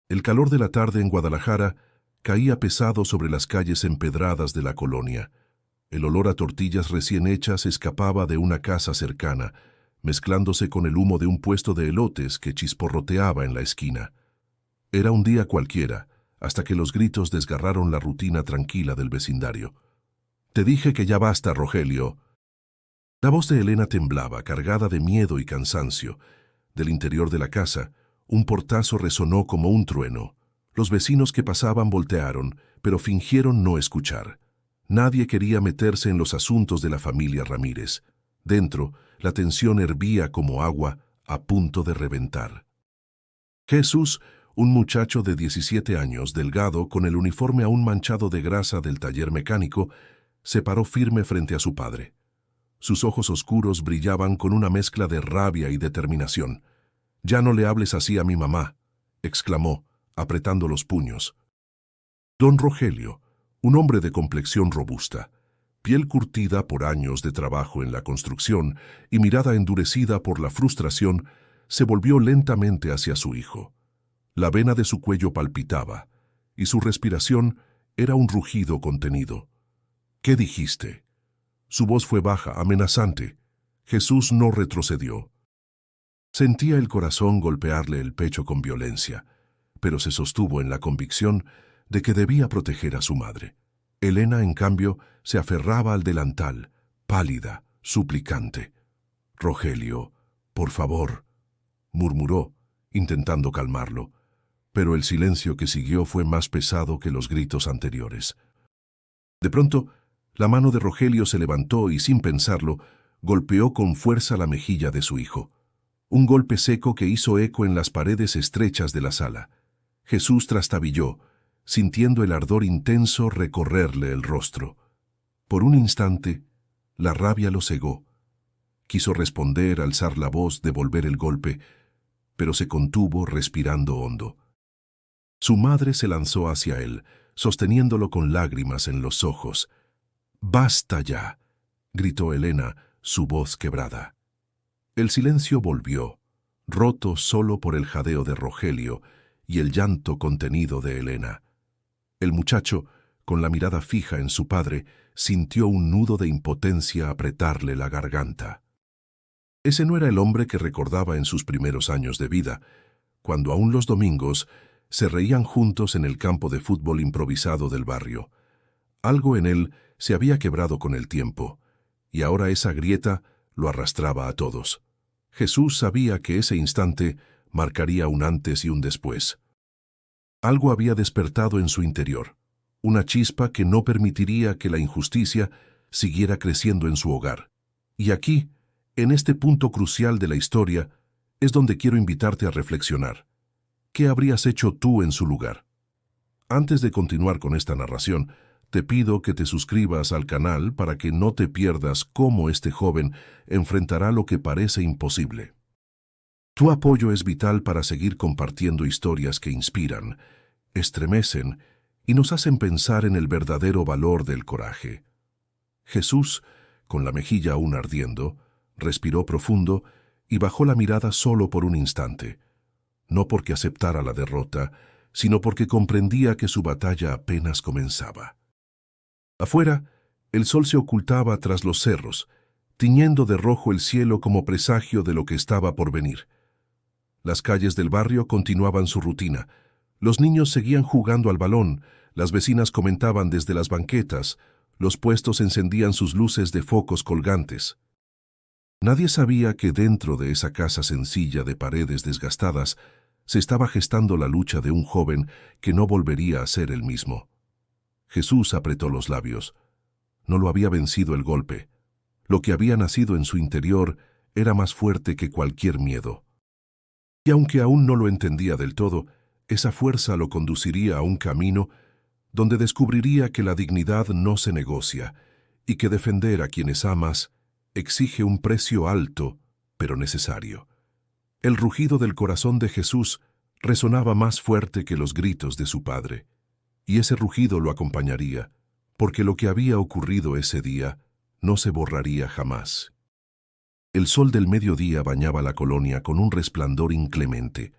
El calor de la tarde en Guadalajara caía pesado sobre las calles empedradas de la colonia. El olor a tortillas recién hechas escapaba de una casa cercana, mezclándose con el humo de un puesto de elotes que chisporroteaba en la esquina. Era un día cualquiera, hasta que los gritos desgarraron la rutina tranquila del vecindario. «Te dije que ya basta, Rogelio». La voz de Elena temblaba, cargada de miedo y cansancio. Del interior de la casa, un portazo resonó como un trueno. Los vecinos que pasaban voltearon, pero fingieron no escuchar. Nadie quería meterse en los asuntos de la familia Ramírez. Dentro, la tensión hervía como agua, a punto de reventar. Jesús, un muchacho de 17 años, delgado, con el uniforme aún manchado de grasa del taller mecánico, se paró firme frente a su padre. Sus ojos oscuros brillaban con una mezcla de rabia y determinación. «Ya no le hables así a mi mamá», exclamó, apretando los puños. Don Rogelio, un hombre de complexión robusta, piel curtida por años de trabajo en la construcción y mirada endurecida por la frustración, se volvió lentamente hacia su hijo. La vena de su cuello palpitaba, y su respiración era un rugido contenido. «¿Qué dijiste?» Su voz fue baja, amenazante. Jesús no retrocedió. Sentía el corazón golpearle el pecho con violencia, pero se sostuvo en la convicción de que debía proteger a su madre. Elena, en cambio, se aferraba al delantal, pálida, suplicante. «Rogelio, por favor», murmuró, intentando calmarlo, pero el silencio que siguió fue más pesado que los gritos anteriores. De pronto, la mano de Rogelio se levantó y, sin pensarlo, golpeó con fuerza la mejilla de su hijo. Un golpe seco que hizo eco en las paredes estrechas de la sala. Jesús trastabilló, sintiendo el ardor intenso recorrerle el rostro. Por un instante, la rabia lo cegó. Quiso responder, alzar la voz, devolver el golpe, pero se contuvo respirando hondo. Su madre se lanzó hacia él, sosteniéndolo con lágrimas en los ojos. «¡Basta ya!», gritó Elena, su voz quebrada. El silencio volvió, roto solo por el jadeo de Rogelio y el llanto contenido de Elena. El muchacho, con la mirada fija en su padre, sintió un nudo de impotencia apretarle la garganta. Ese no era el hombre que recordaba en sus primeros años de vida, cuando aún los domingos se reían juntos en el campo de fútbol improvisado del barrio. Algo en él se había quebrado con el tiempo, y ahora esa grieta lo arrastraba a todos. Jesús sabía que ese instante marcaría un antes y un después. Algo había despertado en su interior, una chispa que no permitiría que la injusticia siguiera creciendo en su hogar. Y aquí, en este punto crucial de la historia, es donde quiero invitarte a reflexionar. ¿Qué habrías hecho tú en su lugar? Antes de continuar con esta narración, te pido que te suscribas al canal para que no te pierdas cómo este joven enfrentará lo que parece imposible. Tu apoyo es vital para seguir compartiendo historias que inspiran, estremecen y nos hacen pensar en el verdadero valor del coraje. Jesús, con la mejilla aún ardiendo, respiró profundo y bajó la mirada solo por un instante, no porque aceptara la derrota, sino porque comprendía que su batalla apenas comenzaba. Afuera, el sol se ocultaba tras los cerros, tiñendo de rojo el cielo como presagio de lo que estaba por venir. Las calles del barrio continuaban su rutina. Los niños seguían jugando al balón, las vecinas comentaban desde las banquetas, los puestos encendían sus luces de focos colgantes. Nadie sabía que dentro de esa casa sencilla de paredes desgastadas se estaba gestando la lucha de un joven que no volvería a ser el mismo. Jesús apretó los labios. No lo había vencido el golpe. Lo que había nacido en su interior era más fuerte que cualquier miedo. Y aunque aún no lo entendía del todo, esa fuerza lo conduciría a un camino donde descubriría que la dignidad no se negocia y que defender a quienes amas exige un precio alto, pero necesario. El rugido del corazón de Jesús resonaba más fuerte que los gritos de su padre. Y ese rugido lo acompañaría, porque lo que había ocurrido ese día no se borraría jamás. El sol del mediodía bañaba la colonia con un resplandor inclemente.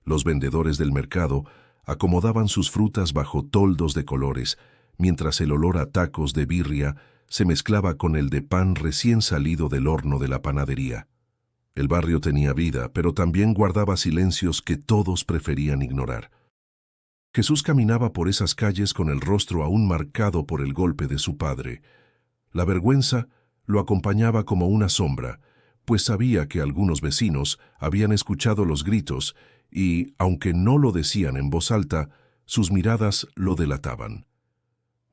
Los vendedores del mercado acomodaban sus frutas bajo toldos de colores, mientras el olor a tacos de birria se mezclaba con el de pan recién salido del horno de la panadería. El barrio tenía vida, pero también guardaba silencios que todos preferían ignorar. Jesús caminaba por esas calles con el rostro aún marcado por el golpe de su padre. La vergüenza lo acompañaba como una sombra, pues sabía que algunos vecinos habían escuchado los gritos y, aunque no lo decían en voz alta, sus miradas lo delataban.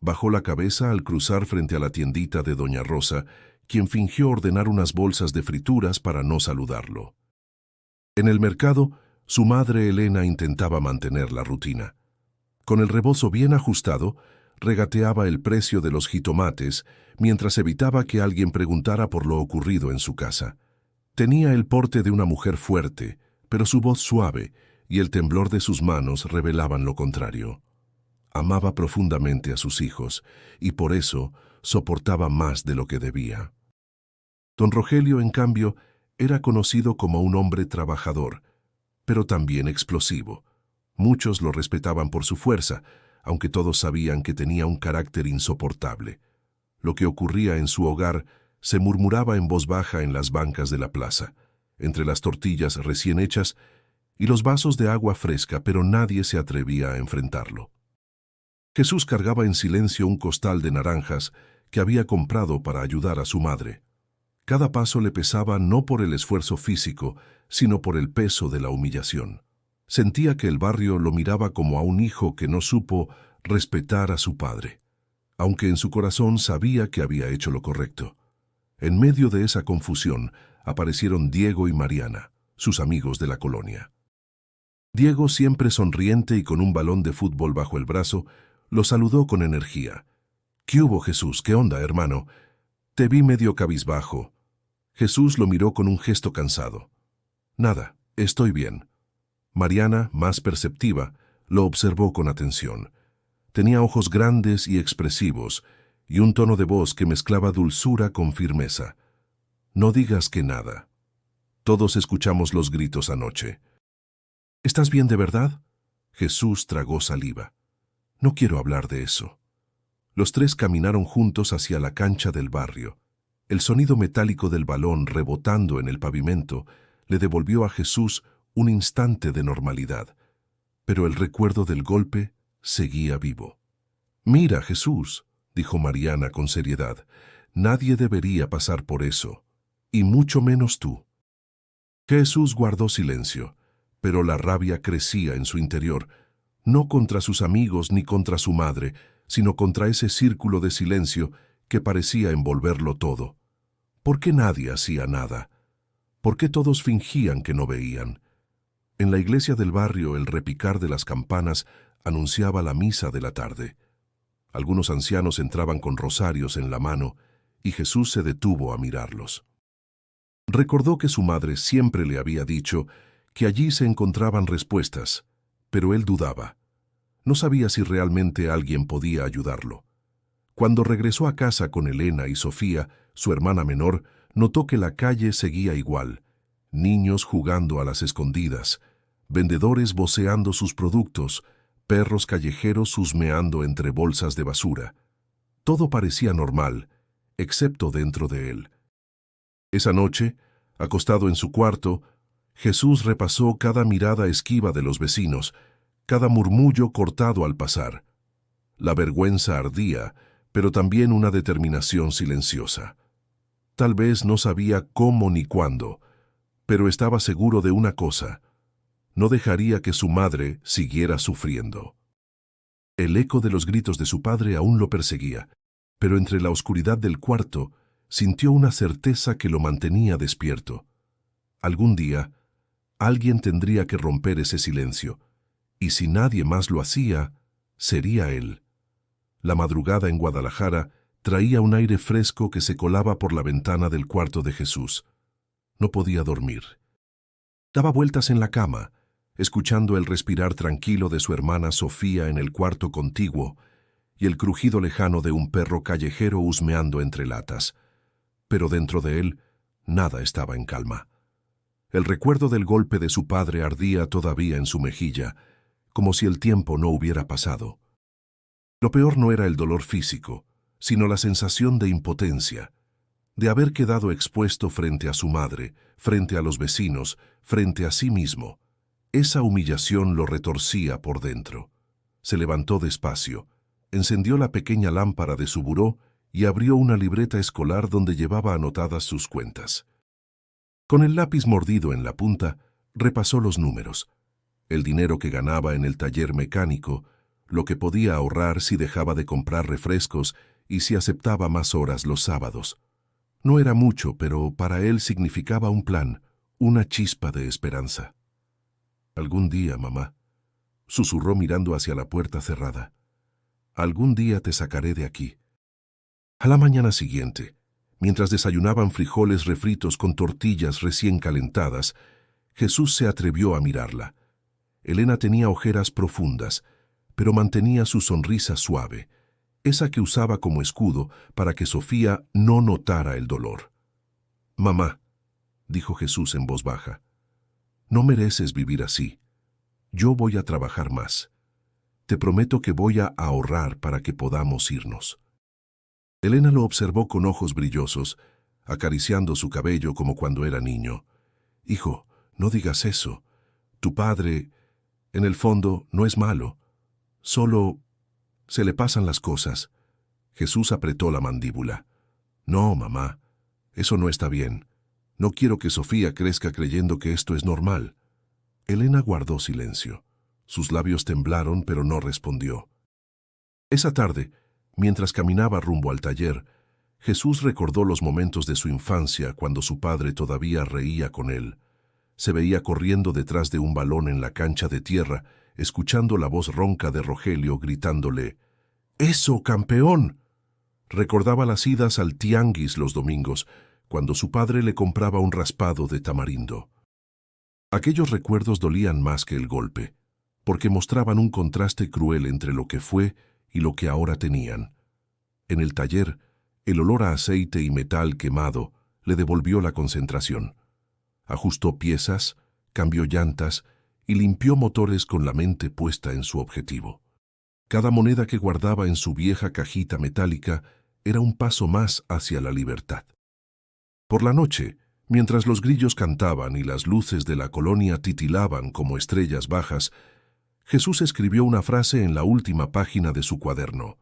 Bajó la cabeza al cruzar frente a la tiendita de doña Rosa, quien fingió ordenar unas bolsas de frituras para no saludarlo. En el mercado, su madre Elena intentaba mantener la rutina. Con el rebozo bien ajustado, regateaba el precio de los jitomates, mientras evitaba que alguien preguntara por lo ocurrido en su casa. Tenía el porte de una mujer fuerte, pero su voz suave y el temblor de sus manos revelaban lo contrario. Amaba profundamente a sus hijos, y por eso soportaba más de lo que debía. Don Rogelio, en cambio, era conocido como un hombre trabajador, pero también explosivo. Muchos lo respetaban por su fuerza, aunque todos sabían que tenía un carácter insoportable. Lo que ocurría en su hogar se murmuraba en voz baja en las bancas de la plaza, entre las tortillas recién hechas y los vasos de agua fresca, pero nadie se atrevía a enfrentarlo. Jesús cargaba en silencio un costal de naranjas que había comprado para ayudar a su madre. Cada paso le pesaba no por el esfuerzo físico, sino por el peso de la humillación. Sentía que el barrio lo miraba como a un hijo que no supo respetar a su padre, aunque en su corazón sabía que había hecho lo correcto. En medio de esa confusión aparecieron Diego y Mariana, sus amigos de la colonia. Diego, siempre sonriente y con un balón de fútbol bajo el brazo, lo saludó con energía. «¿Qué hubo, Jesús? ¿Qué onda, hermano? Te vi medio cabizbajo». Jesús lo miró con un gesto cansado. «Nada, estoy bien». Mariana, más perceptiva, lo observó con atención. Tenía ojos grandes y expresivos, y un tono de voz que mezclaba dulzura con firmeza. «No digas que nada. Todos escuchamos los gritos anoche». «¿Estás bien de verdad?» Jesús tragó saliva. «No quiero hablar de eso». Los tres caminaron juntos hacia la cancha del barrio. El sonido metálico del balón rebotando en el pavimento le devolvió a Jesús un instante de normalidad, pero el recuerdo del golpe seguía vivo. «Mira, Jesús», dijo Mariana con seriedad, «nadie debería pasar por eso, y mucho menos tú». Jesús guardó silencio, pero la rabia crecía en su interior, no contra sus amigos ni contra su madre, sino contra ese círculo de silencio que parecía envolverlo todo. ¿Por qué nadie hacía nada? ¿Por qué todos fingían que no veían? En la iglesia del barrio el repicar de las campanas anunciaba la misa de la tarde. Algunos ancianos entraban con rosarios en la mano y Jesús se detuvo a mirarlos. Recordó que su madre siempre le había dicho que allí se encontraban respuestas, pero él dudaba. No sabía si realmente alguien podía ayudarlo. Cuando regresó a casa con Elena y Sofía, su hermana menor, notó que la calle seguía igual. Niños jugando a las escondidas, vendedores voceando sus productos, perros callejeros husmeando entre bolsas de basura. Todo parecía normal, excepto dentro de él. Esa noche, acostado en su cuarto, Jesús repasó cada mirada esquiva de los vecinos, cada murmullo cortado al pasar. La vergüenza ardía, pero también una determinación silenciosa. Tal vez no sabía cómo ni cuándo, pero estaba seguro de una cosa: no dejaría que su madre siguiera sufriendo. El eco de los gritos de su padre aún lo perseguía, pero entre la oscuridad del cuarto sintió una certeza que lo mantenía despierto. Algún día, alguien tendría que romper ese silencio, y si nadie más lo hacía, sería él. La madrugada en Guadalajara traía un aire fresco que se colaba por la ventana del cuarto de Jesús. No podía dormir. Daba vueltas en la cama, escuchando el respirar tranquilo de su hermana Sofía en el cuarto contiguo y el crujido lejano de un perro callejero husmeando entre latas. Pero dentro de él, nada estaba en calma. El recuerdo del golpe de su padre ardía todavía en su mejilla, como si el tiempo no hubiera pasado. Lo peor no era el dolor físico, sino la sensación de impotencia, de haber quedado expuesto frente a su madre, frente a los vecinos, frente a sí mismo. Esa humillación lo retorcía por dentro. Se levantó despacio, encendió la pequeña lámpara de su buró y abrió una libreta escolar donde llevaba anotadas sus cuentas. Con el lápiz mordido en la punta, repasó los números, el dinero que ganaba en el taller mecánico, lo que podía ahorrar si dejaba de comprar refrescos y si aceptaba más horas los sábados. No era mucho, pero para él significaba un plan, una chispa de esperanza. «Algún día, mamá», susurró mirando hacia la puerta cerrada. «Algún día te sacaré de aquí». A la mañana siguiente, mientras desayunaban frijoles refritos con tortillas recién calentadas, Jesús se atrevió a mirarla. Elena tenía ojeras profundas, pero mantenía su sonrisa suave, esa que usaba como escudo para que Sofía no notara el dolor. «Mamá», dijo Jesús en voz baja, «no mereces vivir así. Yo voy a trabajar más. Te prometo que voy a ahorrar para que podamos irnos». Elena lo observó con ojos brillosos, acariciando su cabello como cuando era niño. «Hijo, no digas eso. Tu padre, en el fondo, no es malo. Solo se le pasan las cosas». Jesús apretó la mandíbula. «No, mamá, eso no está bien. No quiero que Sofía crezca creyendo que esto es normal». Elena guardó silencio. Sus labios temblaron, pero no respondió. Esa tarde, mientras caminaba rumbo al taller, Jesús recordó los momentos de su infancia cuando su padre todavía reía con él. Se veía corriendo detrás de un balón en la cancha de tierra, escuchando la voz ronca de Rogelio gritándole: «¡Eso, campeón!». Recordaba las idas al tianguis los domingos, cuando su padre le compraba un raspado de tamarindo. Aquellos recuerdos dolían más que el golpe, porque mostraban un contraste cruel entre lo que fue y lo que ahora tenían. En el taller, el olor a aceite y metal quemado le devolvió la concentración. Ajustó piezas, cambió llantas y limpió motores con la mente puesta en su objetivo. Cada moneda que guardaba en su vieja cajita metálica era un paso más hacia la libertad. Por la noche, mientras los grillos cantaban y las luces de la colonia titilaban como estrellas bajas, Jesús escribió una frase en la última página de su cuaderno: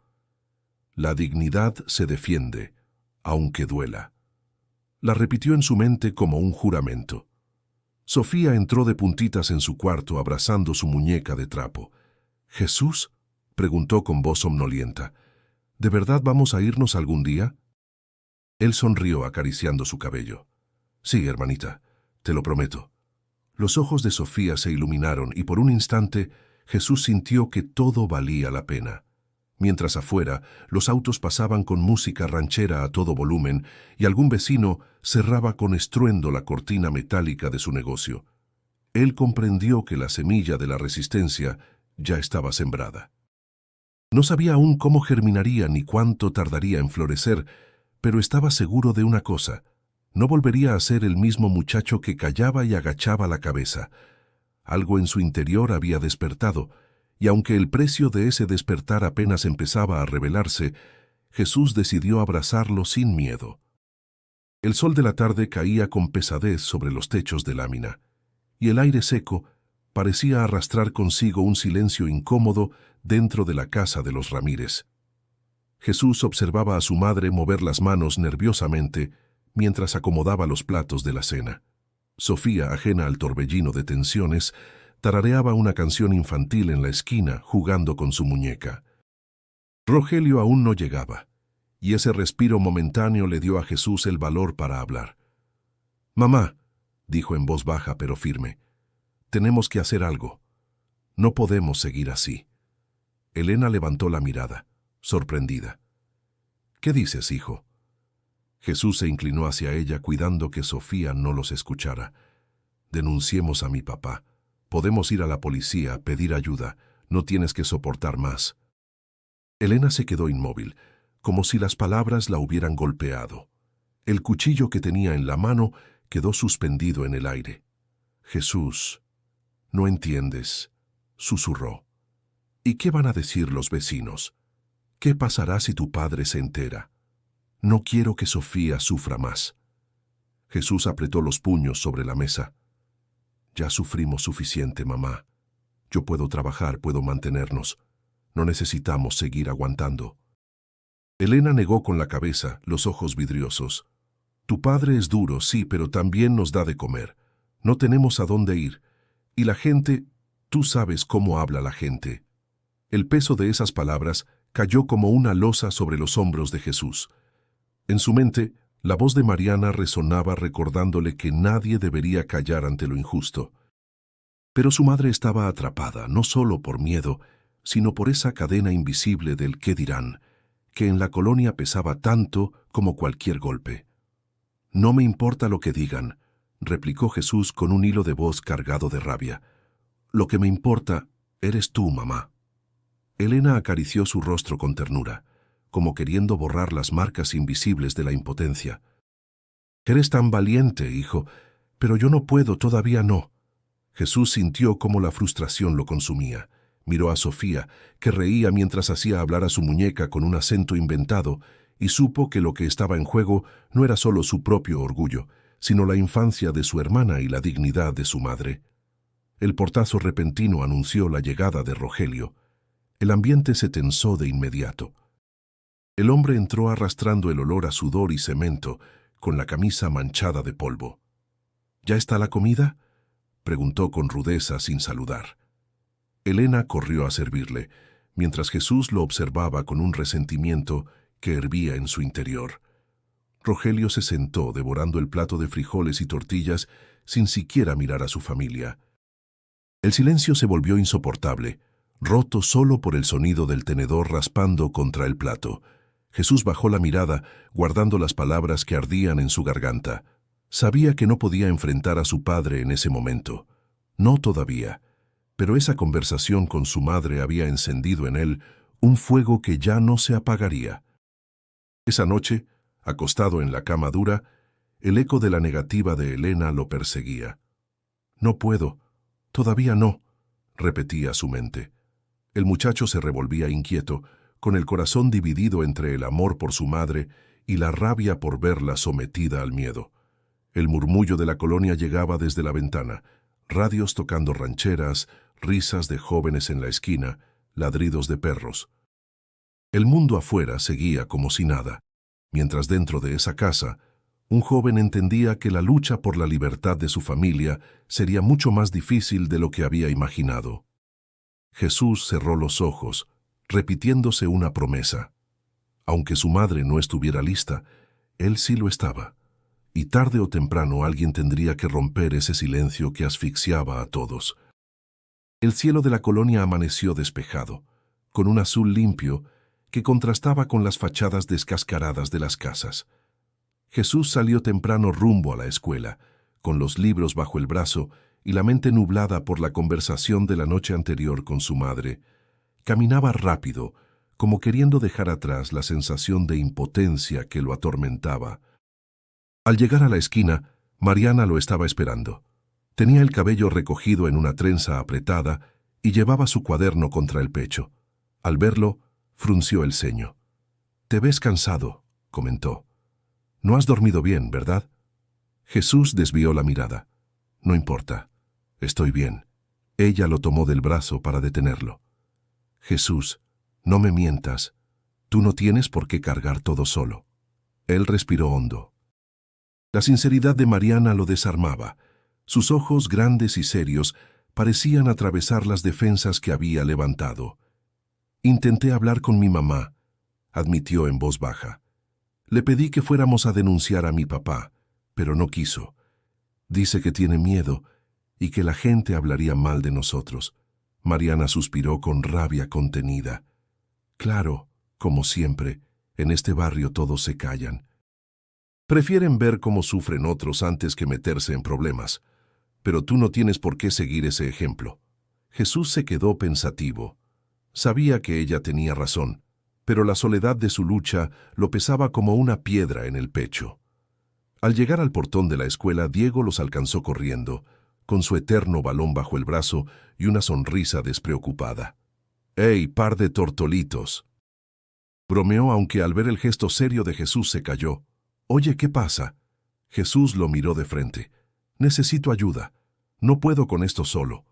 «La dignidad se defiende, aunque duela». La repitió en su mente como un juramento. Sofía entró de puntitas en su cuarto abrazando su muñeca de trapo. «¿Jesús?», preguntó con voz somnolienta. «¿De verdad vamos a irnos algún día?». Él sonrió acariciando su cabello. «Sí, hermanita, te lo prometo». Los ojos de Sofía se iluminaron y por un instante Jesús sintió que todo valía la pena. Mientras afuera, los autos pasaban con música ranchera a todo volumen y algún vecino cerraba con estruendo la cortina metálica de su negocio. Él comprendió que la semilla de la resistencia ya estaba sembrada. No sabía aún cómo germinaría ni cuánto tardaría en florecer, pero estaba seguro de una cosa: no volvería a ser el mismo muchacho que callaba y agachaba la cabeza. Algo en su interior había despertado, y aunque el precio de ese despertar apenas empezaba a revelarse, Jesús decidió abrazarlo sin miedo. El sol de la tarde caía con pesadez sobre los techos de lámina, y el aire seco parecía arrastrar consigo un silencio incómodo dentro de la casa de los Ramírez. Jesús observaba a su madre mover las manos nerviosamente mientras acomodaba los platos de la cena. Sofía, ajena al torbellino de tensiones, tarareaba una canción infantil en la esquina, jugando con su muñeca. Rogelio aún no llegaba, y ese respiro momentáneo le dio a Jesús el valor para hablar. «Mamá», dijo en voz baja pero firme, «tenemos que hacer algo. No podemos seguir así». Elena levantó la mirada, sorprendida. «¿Qué dices, hijo?». Jesús se inclinó hacia ella, cuidando que Sofía no los escuchara. «Denunciemos a mi papá. Podemos ir a la policía, pedir ayuda. No tienes que soportar más». Elena se quedó inmóvil, como si las palabras la hubieran golpeado. El cuchillo que tenía en la mano quedó suspendido en el aire. Jesús, no entiendes, susurró. ¿Y qué van a decir los vecinos? ¿Qué pasará si tu padre se entera? No quiero que Sofía sufra más. Jesús apretó los puños sobre la mesa. Ya sufrimos suficiente, mamá. Yo puedo trabajar, puedo mantenernos. No necesitamos seguir aguantando. Elena negó con la cabeza, los ojos vidriosos. Tu padre es duro, sí, pero también nos da de comer. No tenemos a dónde ir. Y la gente, tú sabes cómo habla la gente. El peso de esas palabras cayó como una losa sobre los hombros de Jesús. En su mente, la voz de Mariana resonaba recordándole que nadie debería callar ante lo injusto. Pero su madre estaba atrapada, no solo por miedo, sino por esa cadena invisible del qué dirán, que en la colonia pesaba tanto como cualquier golpe. No me importa lo que digan, replicó Jesús con un hilo de voz cargado de rabia. Lo que me importa eres tú, mamá. Elena acarició su rostro con ternura, como queriendo borrar las marcas invisibles de la impotencia. Eres tan valiente, hijo, pero yo no puedo, todavía no. Jesús sintió cómo la frustración lo consumía. Miró a Sofía, que reía mientras hacía hablar a su muñeca con un acento inventado, y supo que lo que estaba en juego no era solo su propio orgullo, sino la infancia de su hermana y la dignidad de su madre. El portazo repentino anunció la llegada de Rogelio. El ambiente se tensó de inmediato. El hombre entró arrastrando el olor a sudor y cemento, con la camisa manchada de polvo. ¿Ya está la comida?, preguntó con rudeza sin saludar. Elena corrió a servirle, mientras Jesús lo observaba con un resentimiento que hervía en su interior. Rogelio se sentó devorando el plato de frijoles y tortillas sin siquiera mirar a su familia. El silencio se volvió insoportable, roto solo por el sonido del tenedor raspando contra el plato. Jesús bajó la mirada, guardando las palabras que ardían en su garganta. Sabía que no podía enfrentar a su padre en ese momento. No todavía. Pero esa conversación con su madre había encendido en él un fuego que ya no se apagaría. Esa noche, acostado en la cama dura, el eco de la negativa de Elena lo perseguía. No puedo, todavía no, repetía su mente. El muchacho se revolvía inquieto, con el corazón dividido entre el amor por su madre y la rabia por verla sometida al miedo. El murmullo de la colonia llegaba desde la ventana, radios tocando rancheras, risas de jóvenes en la esquina, ladridos de perros. El mundo afuera seguía como si nada, mientras dentro de esa casa, un joven entendía que la lucha por la libertad de su familia sería mucho más difícil de lo que había imaginado. Jesús cerró los ojos, repitiéndose una promesa. Aunque su madre no estuviera lista, él sí lo estaba. Y tarde o temprano alguien tendría que romper ese silencio que asfixiaba a todos. El cielo de la colonia amaneció despejado, con un azul limpio que contrastaba con las fachadas descascaradas de las casas. Jesús salió temprano rumbo a la escuela, con los libros bajo el brazo y la mente nublada por la conversación de la noche anterior con su madre. Caminaba rápido, como queriendo dejar atrás la sensación de impotencia que lo atormentaba. Al llegar a la esquina, Mariana lo estaba esperando. Tenía el cabello recogido en una trenza apretada y llevaba su cuaderno contra el pecho. Al verlo, frunció el ceño. «Te ves cansado», comentó. «No has dormido bien, ¿verdad?» Jesús desvió la mirada. «No importa. Estoy bien». Ella lo tomó del brazo para detenerlo. «Jesús, no me mientas. Tú no tienes por qué cargar todo solo». Él respiró hondo. La sinceridad de Mariana lo desarmaba. Sus ojos grandes y serios parecían atravesar las defensas que había levantado. «Intenté hablar con mi mamá», admitió en voz baja. «Le pedí que fuéramos a denunciar a mi papá, pero no quiso. Dice que tiene miedo y que la gente hablaría mal de nosotros». Mariana suspiró con rabia contenida. «Claro, como siempre, en este barrio todos se callan. Prefieren ver cómo sufren otros antes que meterse en problemas. Pero tú no tienes por qué seguir ese ejemplo». Jesús se quedó pensativo. Sabía que ella tenía razón, pero la soledad de su lucha lo pesaba como una piedra en el pecho. Al llegar al portón de la escuela, Diego los alcanzó corriendo, con su eterno balón bajo el brazo y una sonrisa despreocupada. «¡Ey, par de tortolitos!», bromeó, aunque al ver el gesto serio de Jesús se calló. «Oye, ¿qué pasa?». Jesús lo miró de frente. «Necesito ayuda. No puedo con esto solo».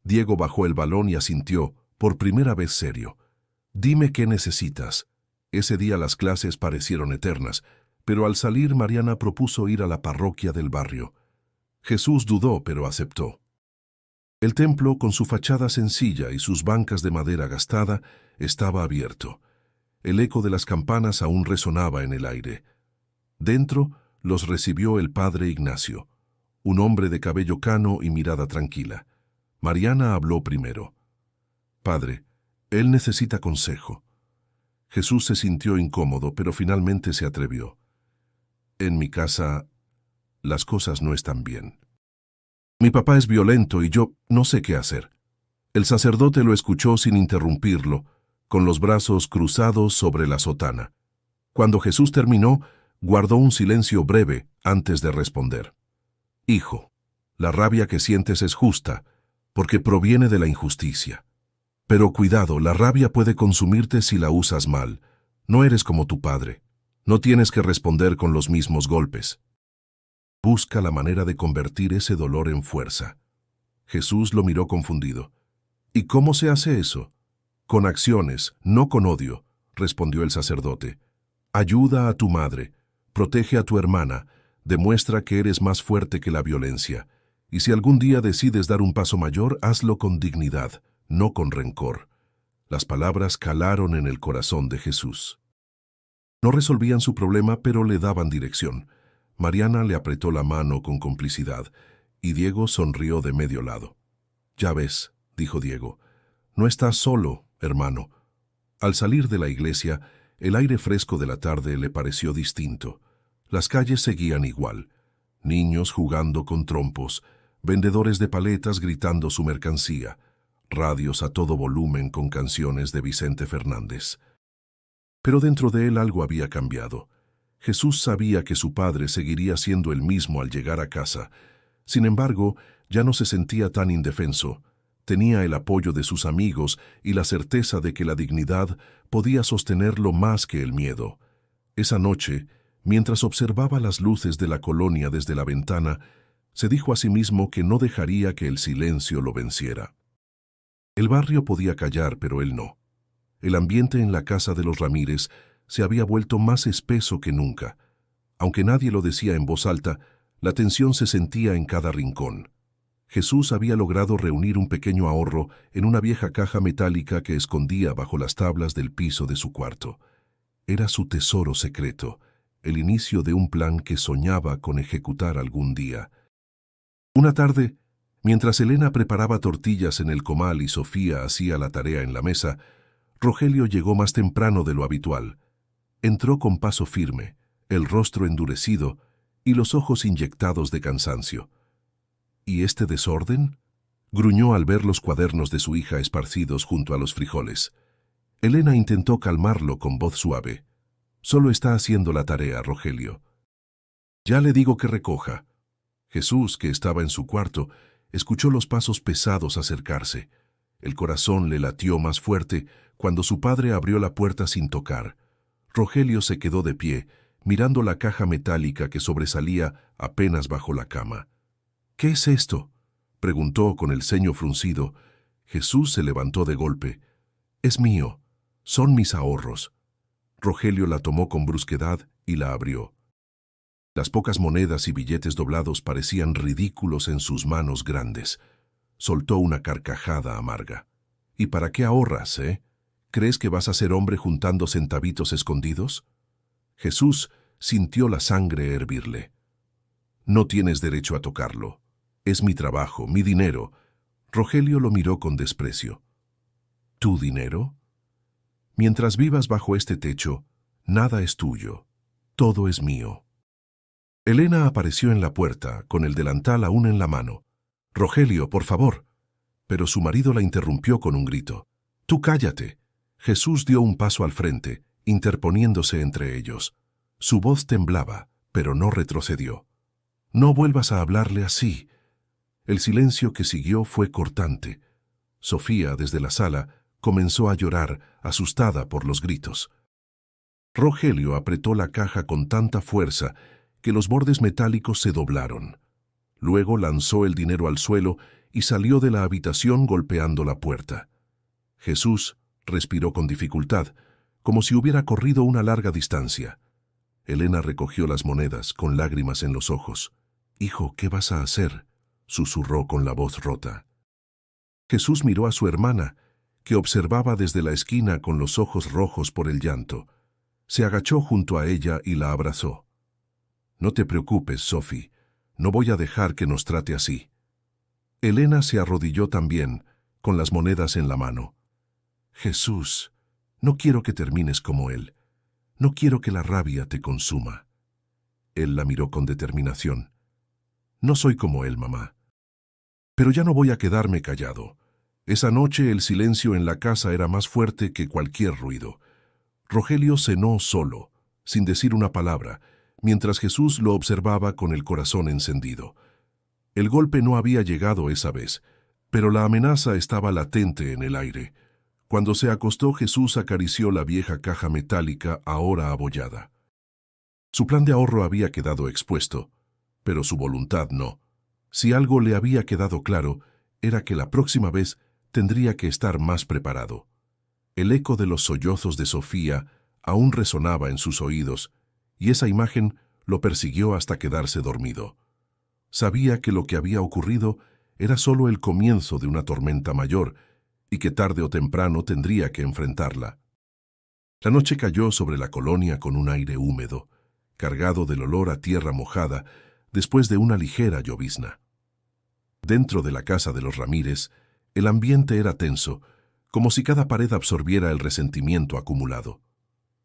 Diego bajó el balón y asintió, por primera vez serio. «Dime qué necesitas». Ese día las clases parecieron eternas, pero al salir Mariana propuso ir a la parroquia del barrio. Jesús dudó, pero aceptó. El templo, con su fachada sencilla y sus bancas de madera gastada, estaba abierto. El eco de las campanas aún resonaba en el aire. Dentro los recibió el padre Ignacio, un hombre de cabello cano y mirada tranquila. Mariana habló primero. «Padre, él necesita consejo». Jesús se sintió incómodo, pero finalmente se atrevió. «En mi casa, las cosas no están bien. Mi papá es violento y yo no sé qué hacer». El sacerdote lo escuchó sin interrumpirlo, con los brazos cruzados sobre la sotana. Cuando Jesús terminó, guardó un silencio breve antes de responder. «Hijo, la rabia que sientes es justa, porque proviene de la injusticia. Pero cuidado, la rabia puede consumirte si la usas mal. No eres como tu padre. No tienes que responder con los mismos golpes. Busca la manera de convertir ese dolor en fuerza». Jesús lo miró confundido. «¿Y cómo se hace eso?». «Con acciones, no con odio», respondió el sacerdote. «Ayuda a tu madre, protege a tu hermana, demuestra que eres más fuerte que la violencia. Y si algún día decides dar un paso mayor, hazlo con dignidad, no con rencor». Las palabras calaron en el corazón de Jesús. No resolvían su problema, pero le daban dirección. Mariana le apretó la mano con complicidad, y Diego sonrió de medio lado. «Ya ves», dijo Diego, «no estás solo, hermano». Al salir de la iglesia, el aire fresco de la tarde le pareció distinto. Las calles seguían igual. Niños jugando con trompos, vendedores de paletas gritando su mercancía, radios a todo volumen con canciones de Vicente Fernández. Pero dentro de él algo había cambiado. Jesús sabía que su padre seguiría siendo el mismo al llegar a casa. Sin embargo, ya no se sentía tan indefenso. Tenía el apoyo de sus amigos y la certeza de que la dignidad podía sostenerlo más que el miedo. Esa noche, mientras observaba las luces de la colonia desde la ventana, se dijo a sí mismo que no dejaría que el silencio lo venciera. El barrio podía callar, pero él no. El ambiente en la casa de los Ramírez se había vuelto más espeso que nunca. Aunque nadie lo decía en voz alta, la tensión se sentía en cada rincón. Jesús había logrado reunir un pequeño ahorro en una vieja caja metálica que escondía bajo las tablas del piso de su cuarto. Era su tesoro secreto, el inicio de un plan que soñaba con ejecutar algún día. Una tarde, mientras Elena preparaba tortillas en el comal y Sofía hacía la tarea en la mesa, Rogelio llegó más temprano de lo habitual. Entró con paso firme, el rostro endurecido y los ojos inyectados de cansancio. «¿Y este desorden?», gruñó al ver los cuadernos de su hija esparcidos junto a los frijoles. Elena intentó calmarlo con voz suave. «Solo está haciendo la tarea, Rogelio». «Ya le digo que recoja». Jesús, que estaba en su cuarto, escuchó los pasos pesados acercarse. El corazón le latió más fuerte cuando su padre abrió la puerta sin tocar. Rogelio se quedó de pie, mirando la caja metálica que sobresalía apenas bajo la cama. «¿Qué es esto?», preguntó con el ceño fruncido. Jesús se levantó de golpe. «Es mío. Son mis ahorros». Rogelio la tomó con brusquedad y la abrió. Las pocas monedas y billetes doblados parecían ridículos en sus manos grandes. Soltó una carcajada amarga. «¿Y para qué ahorras, ¿Crees que vas a ser hombre juntando centavitos escondidos?». Jesús sintió la sangre hervirle. «No tienes derecho a tocarlo. Es mi trabajo, mi dinero». Rogelio lo miró con desprecio. «¿Tu dinero? Mientras vivas bajo este techo, nada es tuyo. Todo es mío». Elena apareció en la puerta, con el delantal aún en la mano. «Rogelio, por favor». Pero su marido la interrumpió con un grito. «Tú cállate». Jesús dio un paso al frente, interponiéndose entre ellos. Su voz temblaba, pero no retrocedió. «No vuelvas a hablarle así». El silencio que siguió fue cortante. Sofía, desde la sala, comenzó a llorar, asustada por los gritos. Rogelio apretó la caja con tanta fuerza que los bordes metálicos se doblaron. Luego lanzó el dinero al suelo y salió de la habitación golpeando la puerta. Jesús respiró con dificultad, como si hubiera corrido una larga distancia. Elena recogió las monedas, con lágrimas en los ojos. «Hijo, ¿qué vas a hacer?», susurró con la voz rota. Jesús miró a su hermana, que observaba desde la esquina con los ojos rojos por el llanto. Se agachó junto a ella y la abrazó. «No te preocupes, Sophie, no voy a dejar que nos trate así». Elena se arrodilló también, con las monedas en la mano. «Jesús, no quiero que termines como él. No quiero que la rabia te consuma». Él la miró con determinación. «No soy como él, mamá. Pero ya no voy a quedarme callado». Esa noche el silencio en la casa era más fuerte que cualquier ruido. Rogelio cenó solo, sin decir una palabra, mientras Jesús lo observaba con el corazón encendido. El golpe no había llegado esa vez, pero la amenaza estaba latente en el aire. Cuando se acostó, Jesús acarició la vieja caja metálica ahora abollada. Su plan de ahorro había quedado expuesto, pero su voluntad no. Si algo le había quedado claro, era que la próxima vez tendría que estar más preparado. El eco de los sollozos de Sofía aún resonaba en sus oídos, y esa imagen lo persiguió hasta quedarse dormido. Sabía que lo que había ocurrido era solo el comienzo de una tormenta mayor, y que tarde o temprano tendría que enfrentarla. La noche cayó sobre la colonia con un aire húmedo, cargado del olor a tierra mojada, después de una ligera llovizna. Dentro de la casa de los Ramírez, el ambiente era tenso, como si cada pared absorbiera el resentimiento acumulado.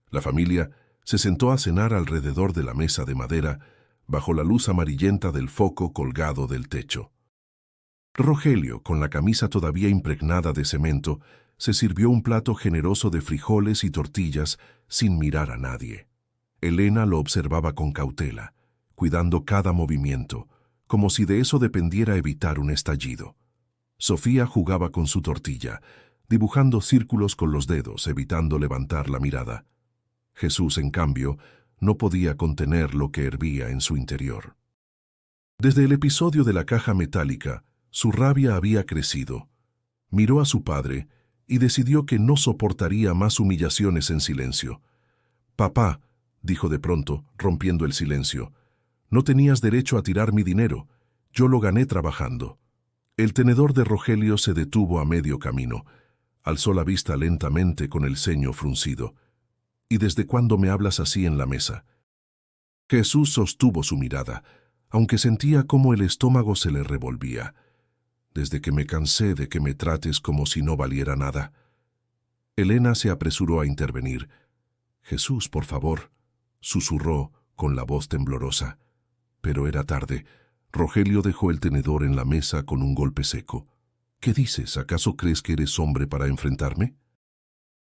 La familia se sentó a cenar alrededor de la mesa de madera, bajo la luz amarillenta del foco colgado del techo. Rogelio, con la camisa todavía impregnada de cemento, se sirvió un plato generoso de frijoles y tortillas sin mirar a nadie. Elena lo observaba con cautela, cuidando cada movimiento, como si de eso dependiera evitar un estallido. Sofía jugaba con su tortilla, dibujando círculos con los dedos, evitando levantar la mirada. Jesús, en cambio, no podía contener lo que hervía en su interior. Desde el episodio de la caja metálica, su rabia había crecido. Miró a su padre y decidió que no soportaría más humillaciones en silencio. «Papá», dijo de pronto, rompiendo el silencio, «no tenías derecho a tirar mi dinero. Yo lo gané trabajando». El tenedor de Rogelio se detuvo a medio camino. Alzó la vista lentamente con el ceño fruncido. «¿Y desde cuándo me hablas así en la mesa?». Jesús sostuvo su mirada, aunque sentía cómo el estómago se le revolvía. «Desde que me cansé de que me trates como si no valiera nada». Elena se apresuró a intervenir. «Jesús, por favor», susurró con la voz temblorosa. Pero era tarde. Rogelio dejó el tenedor en la mesa con un golpe seco. «¿Qué dices? ¿Acaso crees que eres hombre para enfrentarme?».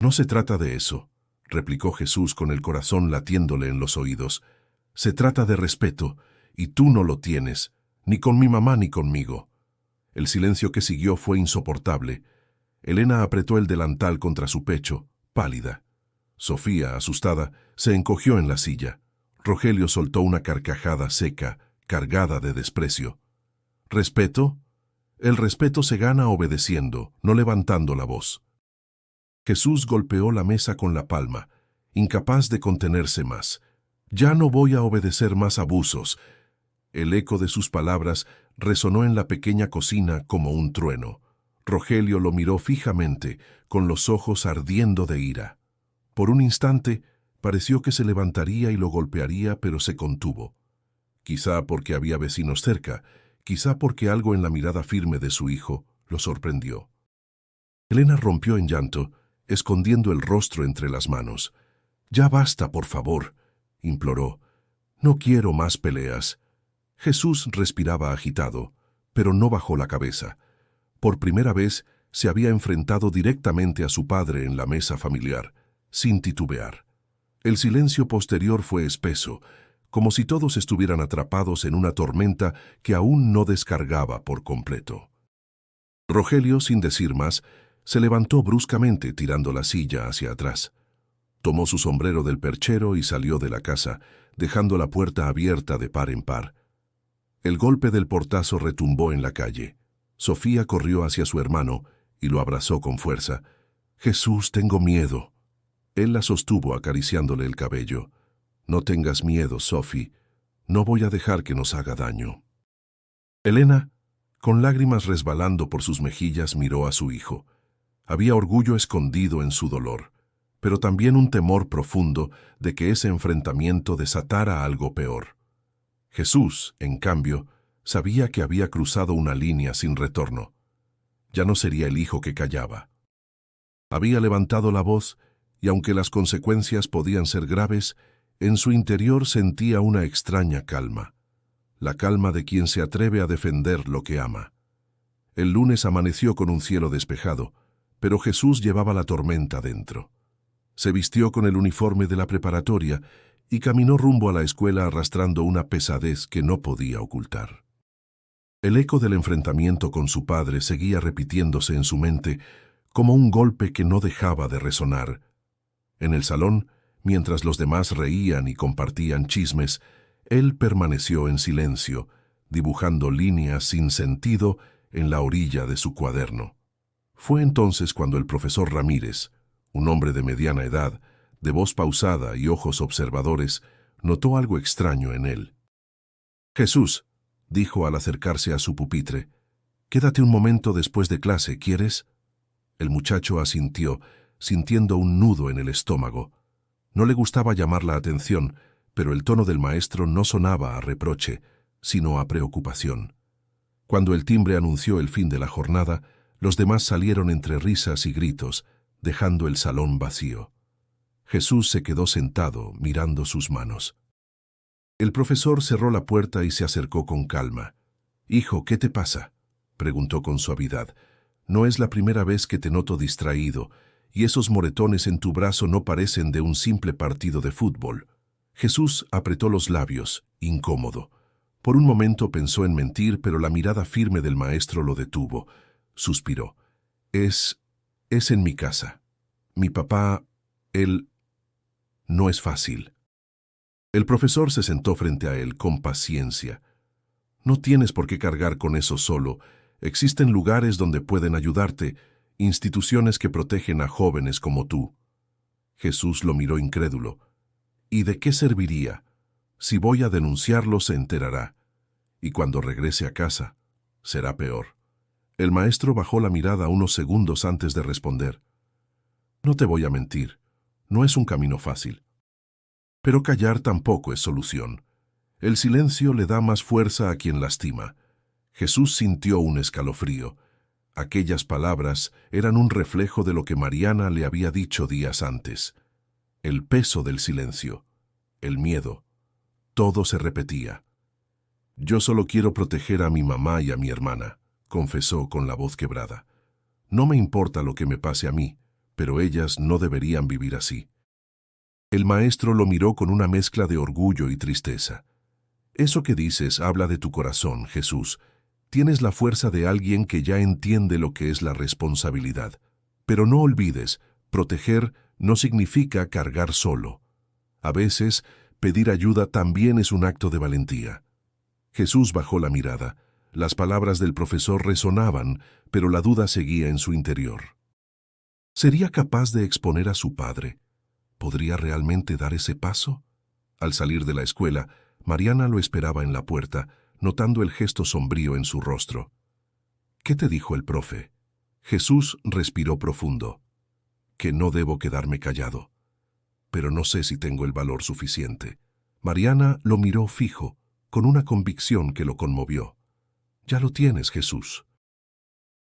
«No se trata de eso», replicó Jesús con el corazón latiéndole en los oídos. «Se trata de respeto, y tú no lo tienes, ni con mi mamá ni conmigo». El silencio que siguió fue insoportable. Elena apretó el delantal contra su pecho, pálida. Sofía, asustada, se encogió en la silla. Rogelio soltó una carcajada seca, cargada de desprecio. «¿Respeto? El respeto se gana obedeciendo, no levantando la voz». Jesús golpeó la mesa con la palma, incapaz de contenerse más. «Ya no voy a obedecer más abusos». El eco de sus palabras resonó en la pequeña cocina como un trueno. Rogelio lo miró fijamente, con los ojos ardiendo de ira. Por un instante, pareció que se levantaría y lo golpearía, pero se contuvo. Quizá porque había vecinos cerca, quizá porque algo en la mirada firme de su hijo lo sorprendió. Elena rompió en llanto, escondiendo el rostro entre las manos. «Ya basta, por favor», imploró. «No quiero más peleas». Jesús respiraba agitado, pero no bajó la cabeza. Por primera vez se había enfrentado directamente a su padre en la mesa familiar, sin titubear. El silencio posterior fue espeso, como si todos estuvieran atrapados en una tormenta que aún no descargaba por completo. Rogelio, sin decir más, se levantó bruscamente tirando la silla hacia atrás. Tomó su sombrero del perchero y salió de la casa, dejando la puerta abierta de par en par. El golpe del portazo retumbó en la calle. Sofía corrió hacia su hermano y lo abrazó con fuerza. «Jesús, tengo miedo». Él la sostuvo acariciándole el cabello. «No tengas miedo, Sophie. No voy a dejar que nos haga daño». Elena, con lágrimas resbalando por sus mejillas, miró a su hijo. Había orgullo escondido en su dolor, pero también un temor profundo de que ese enfrentamiento desatara algo peor. Jesús, en cambio, sabía que había cruzado una línea sin retorno. Ya no sería el hijo que callaba. Había levantado la voz y, aunque las consecuencias podían ser graves, en su interior sentía una extraña calma, la calma de quien se atreve a defender lo que ama. El lunes amaneció con un cielo despejado, pero Jesús llevaba la tormenta dentro. Se vistió con el uniforme de la preparatoria y caminó rumbo a la escuela arrastrando una pesadez que no podía ocultar. El eco del enfrentamiento con su padre seguía repitiéndose en su mente como un golpe que no dejaba de resonar. En el salón, mientras los demás reían y compartían chismes, él permaneció en silencio, dibujando líneas sin sentido en la orilla de su cuaderno. Fue entonces cuando el profesor Ramírez, un hombre de mediana edad, de voz pausada y ojos observadores, notó algo extraño en él. «Jesús», dijo al acercarse a su pupitre, «quédate un momento después de clase, ¿quieres?» El muchacho asintió, sintiendo un nudo en el estómago. No le gustaba llamar la atención, pero el tono del maestro no sonaba a reproche, sino a preocupación. Cuando el timbre anunció el fin de la jornada, los demás salieron entre risas y gritos, dejando el salón vacío. Jesús se quedó sentado, mirando sus manos. El profesor cerró la puerta y se acercó con calma. «Hijo, ¿qué te pasa?», preguntó con suavidad. «No es la primera vez que te noto distraído, y esos moretones en tu brazo no parecen de un simple partido de fútbol». Jesús apretó los labios, incómodo. Por un momento pensó en mentir, pero la mirada firme del maestro lo detuvo. Suspiró. Es en mi casa. Mi papá, él... No es fácil». El profesor se sentó frente a él con paciencia. «No tienes por qué cargar con eso solo. Existen lugares donde pueden ayudarte, instituciones que protegen a jóvenes como tú». Jesús lo miró incrédulo. «¿Y de qué serviría? Si voy a denunciarlo, se enterará. Y cuando regrese a casa, será peor». El maestro bajó la mirada unos segundos antes de responder. «No te voy a mentir, no es un camino fácil. Pero callar tampoco es solución. El silencio le da más fuerza a quien lastima». Jesús sintió un escalofrío. Aquellas palabras eran un reflejo de lo que Mariana le había dicho días antes. El peso del silencio, el miedo, todo se repetía. «Yo solo quiero proteger a mi mamá y a mi hermana», confesó con la voz quebrada. «No me importa lo que me pase a mí, pero ellas no deberían vivir así». El maestro lo miró con una mezcla de orgullo y tristeza. «Eso que dices habla de tu corazón, Jesús. Tienes la fuerza de alguien que ya entiende lo que es la responsabilidad. Pero no olvides, proteger no significa cargar solo. A veces, pedir ayuda también es un acto de valentía». Jesús bajó la mirada. Las palabras del profesor resonaban, pero la duda seguía en su interior. ¿Sería capaz de exponer a su padre? ¿Podría realmente dar ese paso? Al salir de la escuela, Mariana lo esperaba en la puerta, notando el gesto sombrío en su rostro. «¿Qué te dijo el profe?» Jesús respiró profundo. «Que no debo quedarme callado. Pero no sé si tengo el valor suficiente». Mariana lo miró fijo, con una convicción que lo conmovió. «Ya lo tienes, Jesús.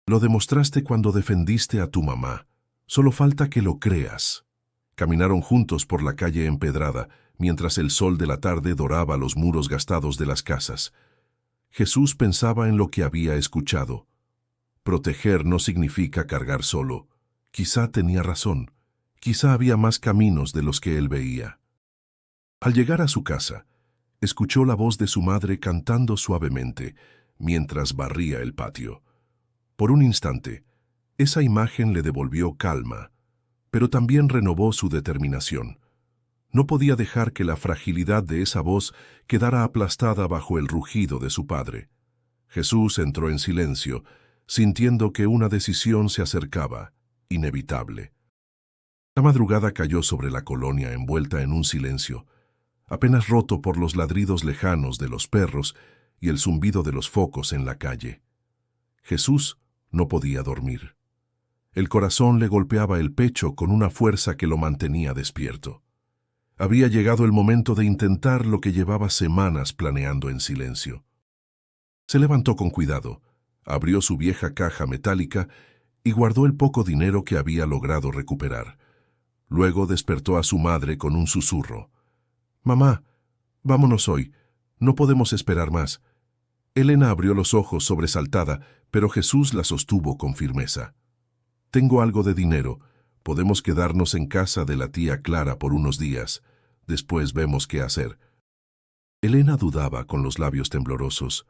Lo demostraste cuando defendiste a tu mamá. Solo falta que lo creas». Caminaron juntos por la calle empedrada, mientras el sol de la tarde doraba los muros gastados de las casas. Jesús pensaba en lo que había escuchado. Proteger no significa cargar solo. Quizá tenía razón. Quizá había más caminos de los que él veía. Al llegar a su casa, Escuchó la voz de su madre cantando suavemente mientras barría el patio. Por un instante, esa imagen le devolvió calma, pero también renovó su determinación. No podía dejar que la fragilidad de esa voz quedara aplastada bajo el rugido de su padre. Jesús entró en silencio, sintiendo que una decisión se acercaba, inevitable. La madrugada cayó sobre la colonia envuelta en un silencio, apenas roto por los ladridos lejanos de los perros y el zumbido de los focos en la calle. Jesús no podía dormir. El corazón le golpeaba el pecho con una fuerza que lo mantenía despierto. Había llegado el momento de intentar lo que llevaba semanas planeando en silencio. Se levantó con cuidado, abrió su vieja caja metálica y guardó el poco dinero que había logrado recuperar. Luego despertó a su madre con un susurro. «Mamá, vámonos hoy. No podemos esperar más». Elena abrió los ojos sobresaltada, pero Jesús la sostuvo con firmeza. «Tengo algo de dinero. Podemos quedarnos en casa de la tía Clara por unos días. Después vemos qué hacer». Elena dudaba con los labios temblorosos.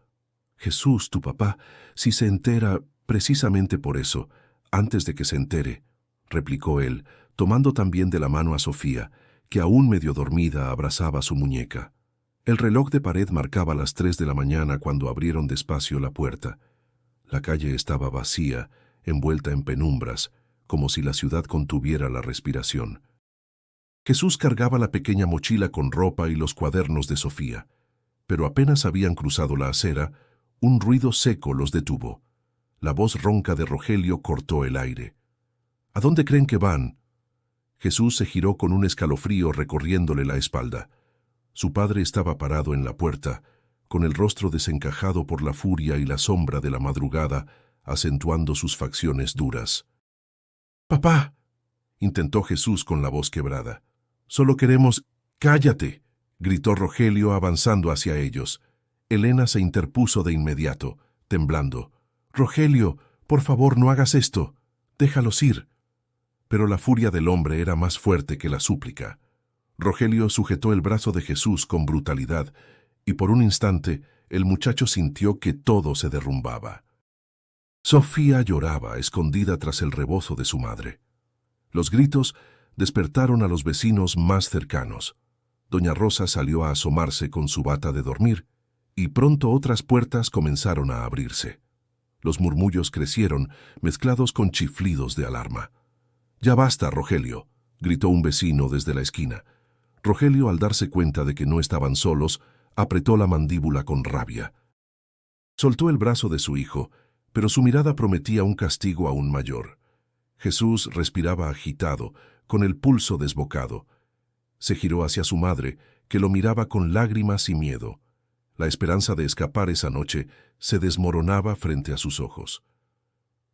«Jesús, tu papá, si se entera, precisamente por eso, antes de que se entere», replicó él, tomando también de la mano a Sofía, que aún medio dormida abrazaba su muñeca. El reloj de pared marcaba las 3 de la mañana cuando abrieron despacio la puerta. La calle estaba vacía, envuelta en penumbras, como si la ciudad contuviera la respiración. Jesús cargaba la pequeña mochila con ropa y los cuadernos de Sofía, pero apenas habían cruzado la acera, un ruido seco los detuvo. La voz ronca de Rogelio cortó el aire. «¿A dónde creen que van?» Jesús se giró con un escalofrío recorriéndole la espalda. Su padre estaba parado en la puerta, con el rostro desencajado por la furia y la sombra de la madrugada, acentuando sus facciones duras. «¡Papá!», intentó Jesús con la voz quebrada. «Solo queremos...» «¡Cállate!», gritó Rogelio avanzando hacia ellos. Elena se interpuso de inmediato, temblando. «Rogelio, por favor, no hagas esto. Déjalos ir». Pero la furia del hombre era más fuerte que la súplica. Rogelio sujetó el brazo de Jesús con brutalidad, y por un instante el muchacho sintió que todo se derrumbaba. Sofía lloraba, escondida tras el rebozo de su madre. Los gritos despertaron a los vecinos más cercanos. Doña Rosa salió a asomarse con su bata de dormir, y pronto otras puertas comenzaron a abrirse. Los murmullos crecieron, mezclados con chiflidos de alarma. «Ya basta, Rogelio», gritó un vecino desde la esquina. Rogelio, al darse cuenta de que no estaban solos, apretó la mandíbula con rabia. Soltó el brazo de su hijo, pero su mirada prometía un castigo aún mayor. Jesús respiraba agitado, con el pulso desbocado. Se giró hacia su madre, que lo miraba con lágrimas y miedo. La esperanza de escapar esa noche se desmoronaba frente a sus ojos.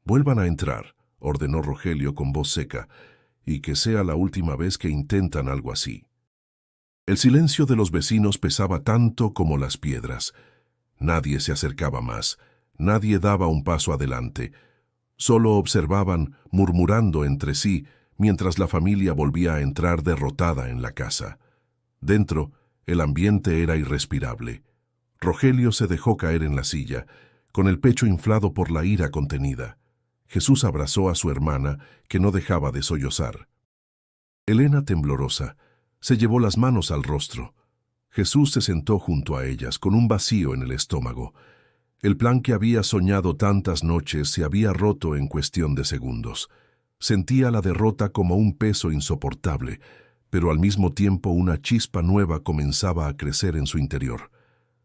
«Vuelvan a entrar», ordenó Rogelio con voz seca, «y que sea la última vez que intentan algo así». El silencio de los vecinos pesaba tanto como las piedras. Nadie se acercaba más, nadie daba un paso adelante. Solo observaban, murmurando entre sí, mientras la familia volvía a entrar derrotada en la casa. Dentro, el ambiente era irrespirable. Rogelio se dejó caer en la silla, con el pecho inflado por la ira contenida. Jesús abrazó a su hermana, que no dejaba de sollozar. Elena, temblorosa, se llevó las manos al rostro. Jesús se sentó junto a ellas, con un vacío en el estómago. El plan que había soñado tantas noches se había roto en cuestión de segundos. Sentía la derrota como un peso insoportable, pero al mismo tiempo una chispa nueva comenzaba a crecer en su interior.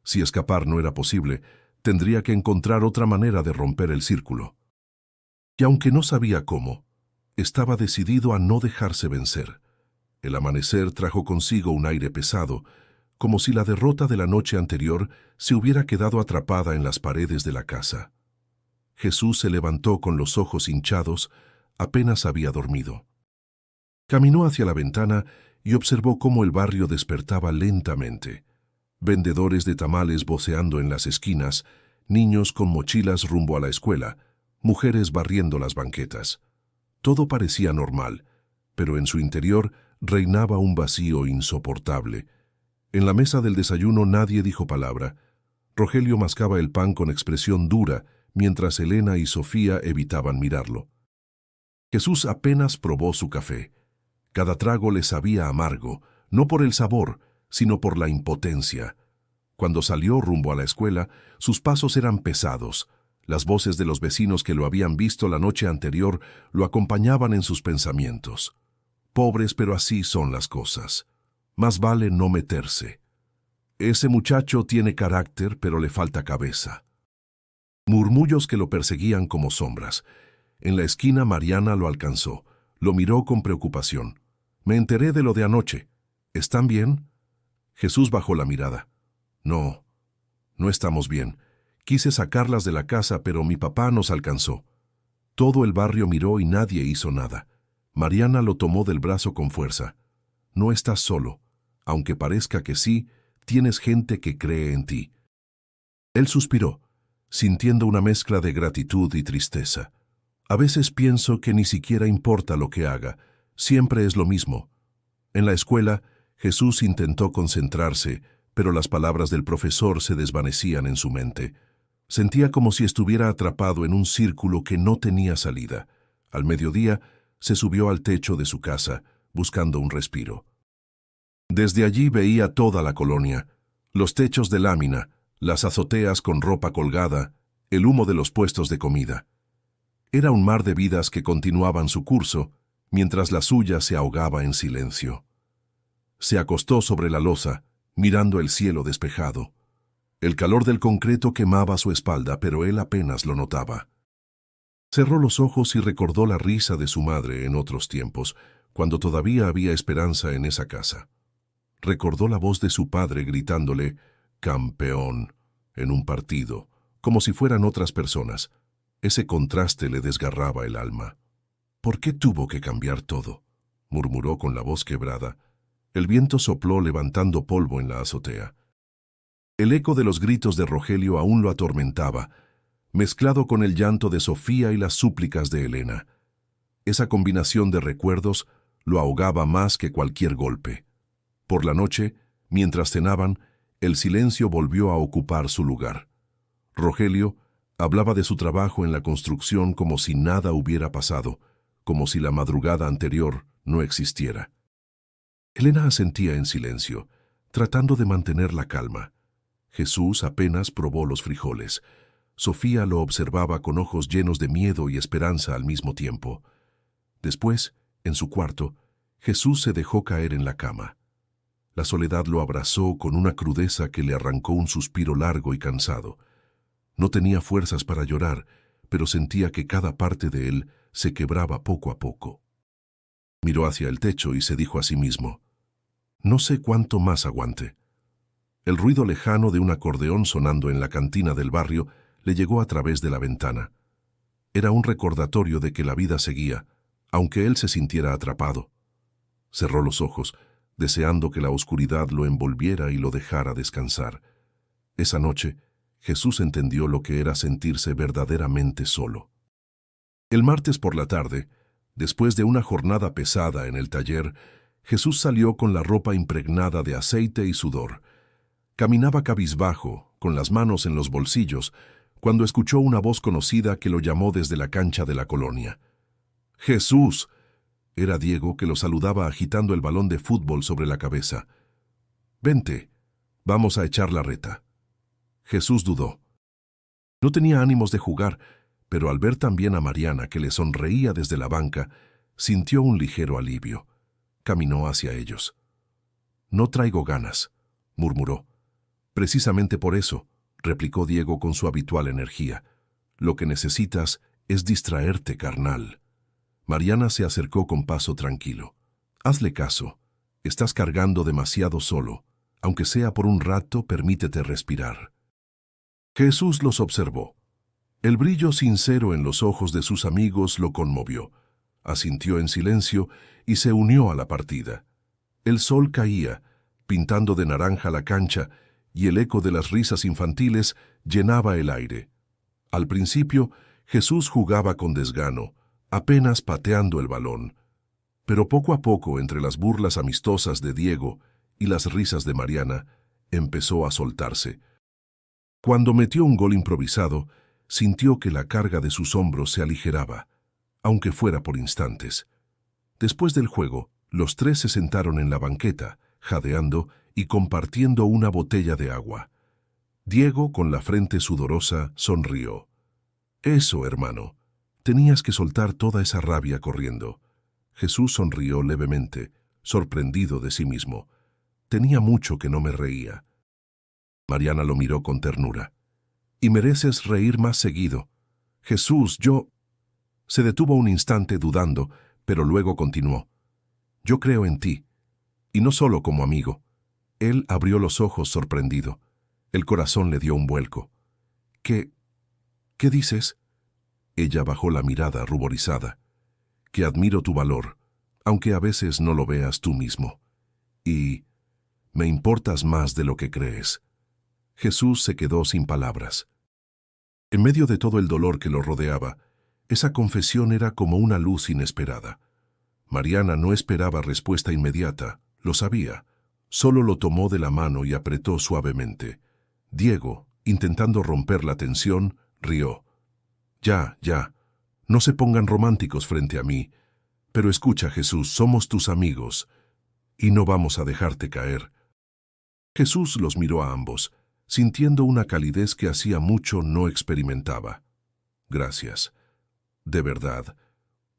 Si escapar no era posible, tendría que encontrar otra manera de romper el círculo. Y aunque no sabía cómo, estaba decidido a no dejarse vencer. El amanecer trajo consigo un aire pesado, como si la derrota de la noche anterior se hubiera quedado atrapada en las paredes de la casa. Jesús se levantó con los ojos hinchados, apenas había dormido. Caminó hacia la ventana y observó cómo el barrio despertaba lentamente. Vendedores de tamales voceando en las esquinas, niños con mochilas rumbo a la escuela, mujeres barriendo las banquetas. Todo parecía normal, pero en su interior reinaba un vacío insoportable. En la mesa del desayuno nadie dijo palabra. Rogelio mascaba el pan con expresión dura, mientras Elena y Sofía evitaban mirarlo. Jesús apenas probó su café. Cada trago le sabía amargo, no por el sabor, sino por la impotencia. Cuando salió rumbo a la escuela, sus pasos eran pesados. Las voces de los vecinos que lo habían visto la noche anterior lo acompañaban en sus pensamientos. Pobres, pero así son las cosas. Más vale no meterse. Ese muchacho tiene carácter, pero le falta cabeza. Murmullos que lo perseguían como sombras. En la esquina Mariana lo alcanzó. Lo miró con preocupación. Me enteré de lo de anoche. ¿Están bien? Jesús bajó la mirada. No, no estamos bien. Quise sacarlas de la casa, pero mi papá nos alcanzó. Todo el barrio miró y nadie hizo nada. Mariana lo tomó del brazo con fuerza. No estás solo. Aunque parezca que sí, tienes gente que cree en ti. Él suspiró, sintiendo una mezcla de gratitud y tristeza. A veces pienso que ni siquiera importa lo que haga, siempre es lo mismo. En la escuela, Jesús intentó concentrarse, pero las palabras del profesor se desvanecían en su mente. Sentía como si estuviera atrapado en un círculo que no tenía salida. Al mediodía, se subió al techo de su casa, buscando un respiro. Desde allí veía toda la colonia, los techos de lámina, las azoteas con ropa colgada, el humo de los puestos de comida. Era un mar de vidas que continuaban su curso, mientras la suya se ahogaba en silencio. Se acostó sobre la loza, mirando el cielo despejado. El calor del concreto quemaba su espalda, pero él apenas lo notaba. Cerró los ojos y recordó la risa de su madre en otros tiempos, cuando todavía había esperanza en esa casa. Recordó la voz de su padre gritándole «campeón» en un partido, como si fueran otras personas. Ese contraste le desgarraba el alma. «¿Por qué tuvo que cambiar todo?», murmuró con la voz quebrada. El viento sopló levantando polvo en la azotea. El eco de los gritos de Rogelio aún lo atormentaba, mezclado con el llanto de Sofía y las súplicas de Elena. Esa combinación de recuerdos lo ahogaba más que cualquier golpe. Por la noche, mientras cenaban, el silencio volvió a ocupar su lugar. Rogelio hablaba de su trabajo en la construcción como si nada hubiera pasado, como si la madrugada anterior no existiera. Elena asentía en silencio, tratando de mantener la calma. Jesús apenas probó los frijoles. Sofía lo observaba con ojos llenos de miedo y esperanza al mismo tiempo. Después, en su cuarto, Jesús se dejó caer en la cama. La soledad lo abrazó con una crudeza que le arrancó un suspiro largo y cansado. No tenía fuerzas para llorar, pero sentía que cada parte de él se quebraba poco a poco. Miró hacia el techo y se dijo a sí mismo, «No sé cuánto más aguante». El ruido lejano de un acordeón sonando en la cantina del barrio le llegó a través de la ventana. Era un recordatorio de que la vida seguía, aunque él se sintiera atrapado. Cerró los ojos, deseando que la oscuridad lo envolviera y lo dejara descansar. Esa noche, Jesús entendió lo que era sentirse verdaderamente solo. El martes por la tarde, después de una jornada pesada en el taller, Jesús salió con la ropa impregnada de aceite y sudor. Caminaba cabizbajo, con las manos en los bolsillos, cuando escuchó una voz conocida que lo llamó desde la cancha de la colonia. ¡Jesús! Era Diego, que lo saludaba agitando el balón de fútbol sobre la cabeza. «Vente, vamos a echar la reta». Jesús dudó. No tenía ánimos de jugar, pero al ver también a Mariana, que le sonreía desde la banca, sintió un ligero alivio. Caminó hacia ellos. «No traigo ganas», murmuró. «Precisamente por eso», replicó Diego con su habitual energía. «Lo que necesitas es distraerte, carnal». Mariana se acercó con paso tranquilo. «Hazle caso. Estás cargando demasiado solo. Aunque sea por un rato, permítete respirar». Jesús los observó. El brillo sincero en los ojos de sus amigos lo conmovió. Asintió en silencio y se unió a la partida. El sol caía, pintando de naranja la cancha, y el eco de las risas infantiles llenaba el aire. Al principio, Jesús jugaba con desgano, apenas pateando el balón. Pero poco a poco, entre las burlas amistosas de Diego y las risas de Mariana, empezó a soltarse. Cuando metió un gol improvisado, sintió que la carga de sus hombros se aligeraba, aunque fuera por instantes. Después del juego, los tres se sentaron en la banqueta, jadeando y compartiendo una botella de agua. Diego, con la frente sudorosa, sonrió. «Eso, hermano. Tenías que soltar toda esa rabia corriendo». Jesús sonrió levemente, sorprendido de sí mismo. Tenía mucho que no me reía. Mariana lo miró con ternura. «Y mereces reír más seguido. Jesús, yo...» Se detuvo un instante dudando, pero luego continuó. «Yo creo en ti, y no solo como amigo». Él abrió los ojos sorprendido. El corazón le dio un vuelco. «¿Qué dices?» Ella bajó la mirada ruborizada. «Que admiro tu valor, aunque a veces no lo veas tú mismo. Y me importas más de lo que crees». Jesús se quedó sin palabras. En medio de todo el dolor que lo rodeaba, esa confesión era como una luz inesperada. Mariana no esperaba respuesta inmediata, lo sabía. Solo lo tomó de la mano y apretó suavemente. Diego, intentando romper la tensión, rió. «Ya, no se pongan románticos frente a mí. Pero escucha, Jesús, somos tus amigos, y no vamos a dejarte caer». Jesús los miró a ambos, sintiendo una calidez que hacía mucho no experimentaba. «Gracias. De verdad.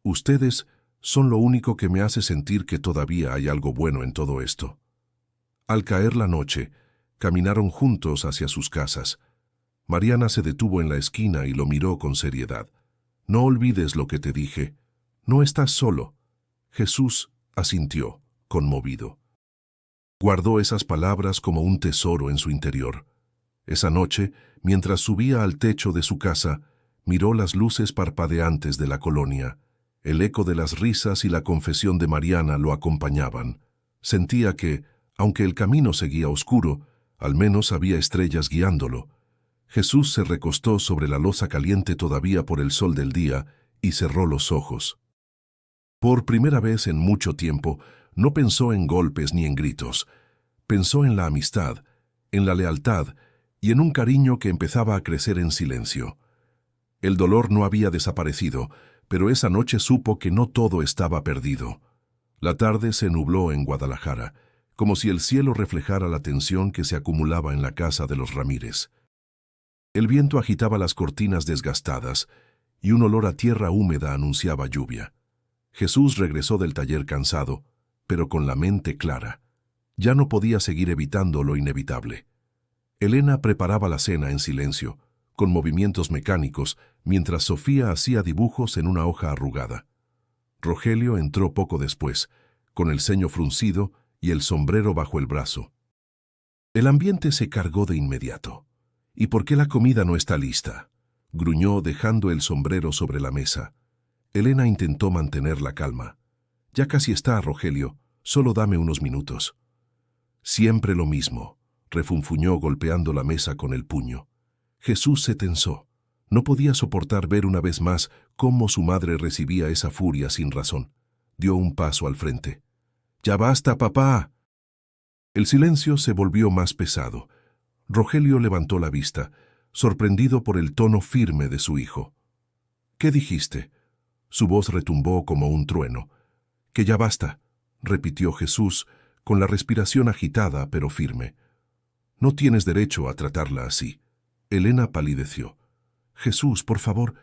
Ustedes son lo único que me hace sentir que todavía hay algo bueno en todo esto». Al caer la noche, caminaron juntos hacia sus casas. Mariana se detuvo en la esquina y lo miró con seriedad. «No olvides lo que te dije. No estás solo». Jesús asintió, conmovido. Guardó esas palabras como un tesoro en su interior. Esa noche, mientras subía al techo de su casa, miró las luces parpadeantes de la colonia. El eco de las risas y la confesión de Mariana lo acompañaban. Sentía que, aunque el camino seguía oscuro, al menos había estrellas guiándolo. Jesús se recostó sobre la loza caliente todavía por el sol del día y cerró los ojos. Por primera vez en mucho tiempo, no pensó en golpes ni en gritos. Pensó en la amistad, en la lealtad y en un cariño que empezaba a crecer en silencio. El dolor no había desaparecido, pero esa noche supo que no todo estaba perdido. La tarde se nubló en Guadalajara, como si el cielo reflejara la tensión que se acumulaba en la casa de los Ramírez. El viento agitaba las cortinas desgastadas y un olor a tierra húmeda anunciaba lluvia. Jesús regresó del taller cansado, pero con la mente clara. Ya no podía seguir evitando lo inevitable. Elena preparaba la cena en silencio, con movimientos mecánicos, mientras Sofía hacía dibujos en una hoja arrugada. Rogelio entró poco después, con el ceño fruncido y el sombrero bajo el brazo. El ambiente se cargó de inmediato. «¿Y por qué la comida no está lista?», gruñó dejando el sombrero sobre la mesa. Elena intentó mantener la calma. «Ya casi está, Rogelio. Solo dame unos minutos». «Siempre lo mismo», refunfuñó golpeando la mesa con el puño. Jesús se tensó. No podía soportar ver una vez más cómo su madre recibía esa furia sin razón. Dio un paso al frente. «¡Ya basta, papá!». El silencio se volvió más pesado. Rogelio levantó la vista, sorprendido por el tono firme de su hijo. «¿Qué dijiste?». Su voz retumbó como un trueno. «Que ya basta», repitió Jesús, con la respiración agitada pero firme. «No tienes derecho a tratarla así». Elena palideció. «Jesús, por favor».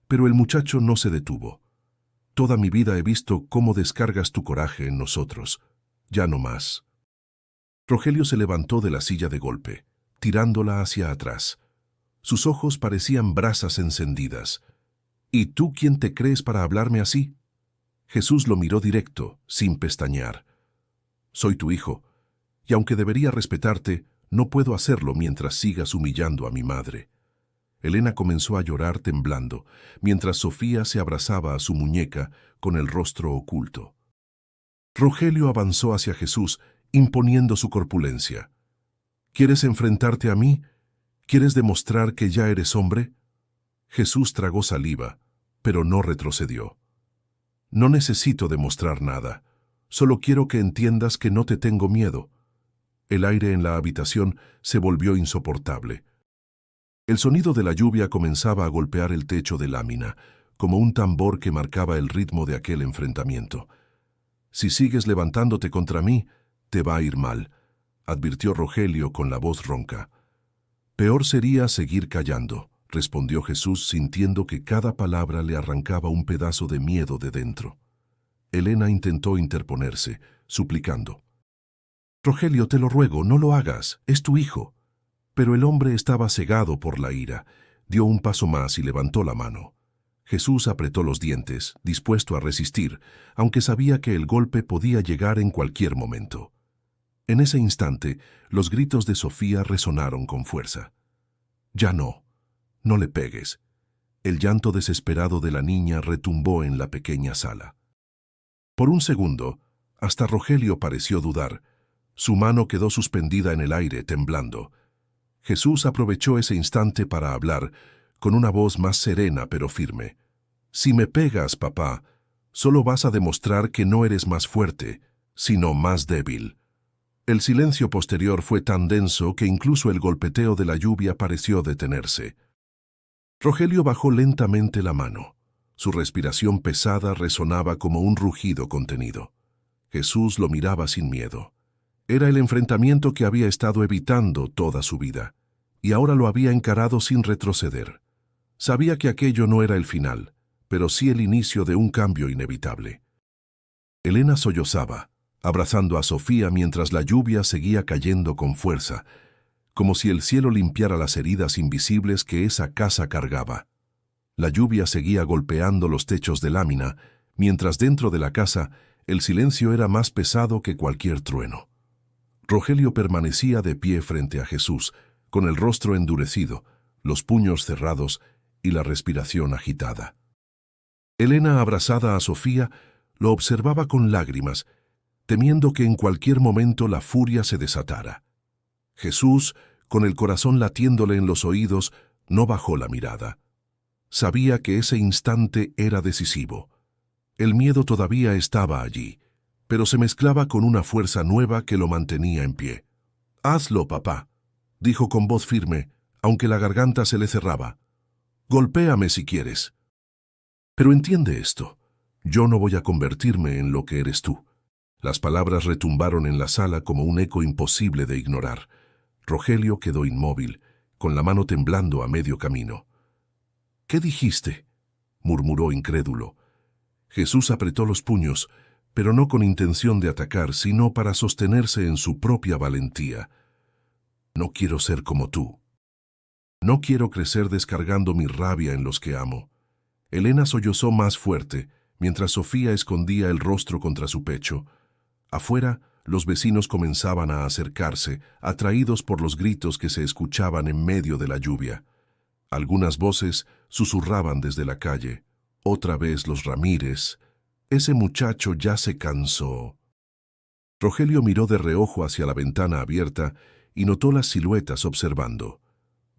Pero el muchacho no se detuvo. «Toda mi vida he visto cómo descargas tu coraje en nosotros. Ya no más». Rogelio se levantó de la silla de golpe, tirándola hacia atrás. Sus ojos parecían brasas encendidas. «¿Y tú quién te crees para hablarme así?». Jesús lo miró directo, sin pestañear. «Soy tu hijo, y aunque debería respetarte, no puedo hacerlo mientras sigas humillando a mi madre». Elena comenzó a llorar temblando, mientras Sofía se abrazaba a su muñeca con el rostro oculto. Rogelio avanzó hacia Jesús, imponiendo su corpulencia. «¿Quieres enfrentarte a mí? ¿Quieres demostrar que ya eres hombre?». Jesús tragó saliva, pero no retrocedió. «No necesito demostrar nada. Solo quiero que entiendas que no te tengo miedo. El aire en la habitación se volvió insoportable. El sonido de la lluvia comenzaba a golpear el techo de lámina, como un tambor que marcaba el ritmo de aquel enfrentamiento. «Si sigues levantándote contra mí, te va a ir mal», advirtió Rogelio con la voz ronca. «Peor sería seguir callando», respondió Jesús sintiendo que cada palabra le arrancaba un pedazo de miedo de dentro. Elena intentó interponerse, suplicando. «Rogelio, te lo ruego, no lo hagas, es tu hijo». Pero el hombre estaba cegado por la ira. Dio un paso más y levantó la mano. Jesús apretó los dientes, dispuesto a resistir, aunque sabía que el golpe podía llegar en cualquier momento. En ese instante, los gritos de Sofía resonaron con fuerza. «Ya no, no le pegues». El llanto desesperado de la niña retumbó en la pequeña sala. Por un segundo, hasta Rogelio pareció dudar. Su mano quedó suspendida en el aire, temblando. Jesús aprovechó ese instante para hablar, con una voz más serena pero firme. «Si me pegas, papá, solo vas a demostrar que no eres más fuerte, sino más débil». El silencio posterior fue tan denso que incluso el golpeteo de la lluvia pareció detenerse. Rogelio bajó lentamente la mano. Su respiración pesada resonaba como un rugido contenido. Jesús lo miraba sin miedo. Era el enfrentamiento que había estado evitando toda su vida, y ahora lo había encarado sin retroceder. Sabía que aquello no era el final, pero sí el inicio de un cambio inevitable. Elena sollozaba, abrazando a Sofía mientras la lluvia seguía cayendo con fuerza, como si el cielo limpiara las heridas invisibles que esa casa cargaba. La lluvia seguía golpeando los techos de lámina, mientras dentro de la casa el silencio era más pesado que cualquier trueno. Rogelio permanecía de pie frente a Jesús, con el rostro endurecido, los puños cerrados y la respiración agitada. Elena, abrazada a Sofía, lo observaba con lágrimas, temiendo que en cualquier momento la furia se desatara. Jesús, con el corazón latiéndole en los oídos, no bajó la mirada. Sabía que ese instante era decisivo. El miedo todavía estaba allí, pero se mezclaba con una fuerza nueva que lo mantenía en pie. «Hazlo, papá», dijo con voz firme, aunque la garganta se le cerraba. «Golpéame si quieres. Pero entiende esto, yo no voy a convertirme en lo que eres tú». Las palabras retumbaron en la sala como un eco imposible de ignorar. Rogelio quedó inmóvil, con la mano temblando a medio camino. «¿Qué dijiste?», murmuró incrédulo. Jesús apretó los puños, pero no con intención de atacar, sino para sostenerse en su propia valentía. «No quiero ser como tú. No quiero crecer descargando mi rabia en los que amo». Elena sollozó más fuerte, mientras Sofía escondía el rostro contra su pecho. Afuera, los vecinos comenzaban a acercarse, atraídos por los gritos que se escuchaban en medio de la lluvia. Algunas voces susurraban desde la calle. «Otra vez los Ramírez. Ese muchacho ya se cansó». Rogelio miró de reojo hacia la ventana abierta y notó las siluetas observando.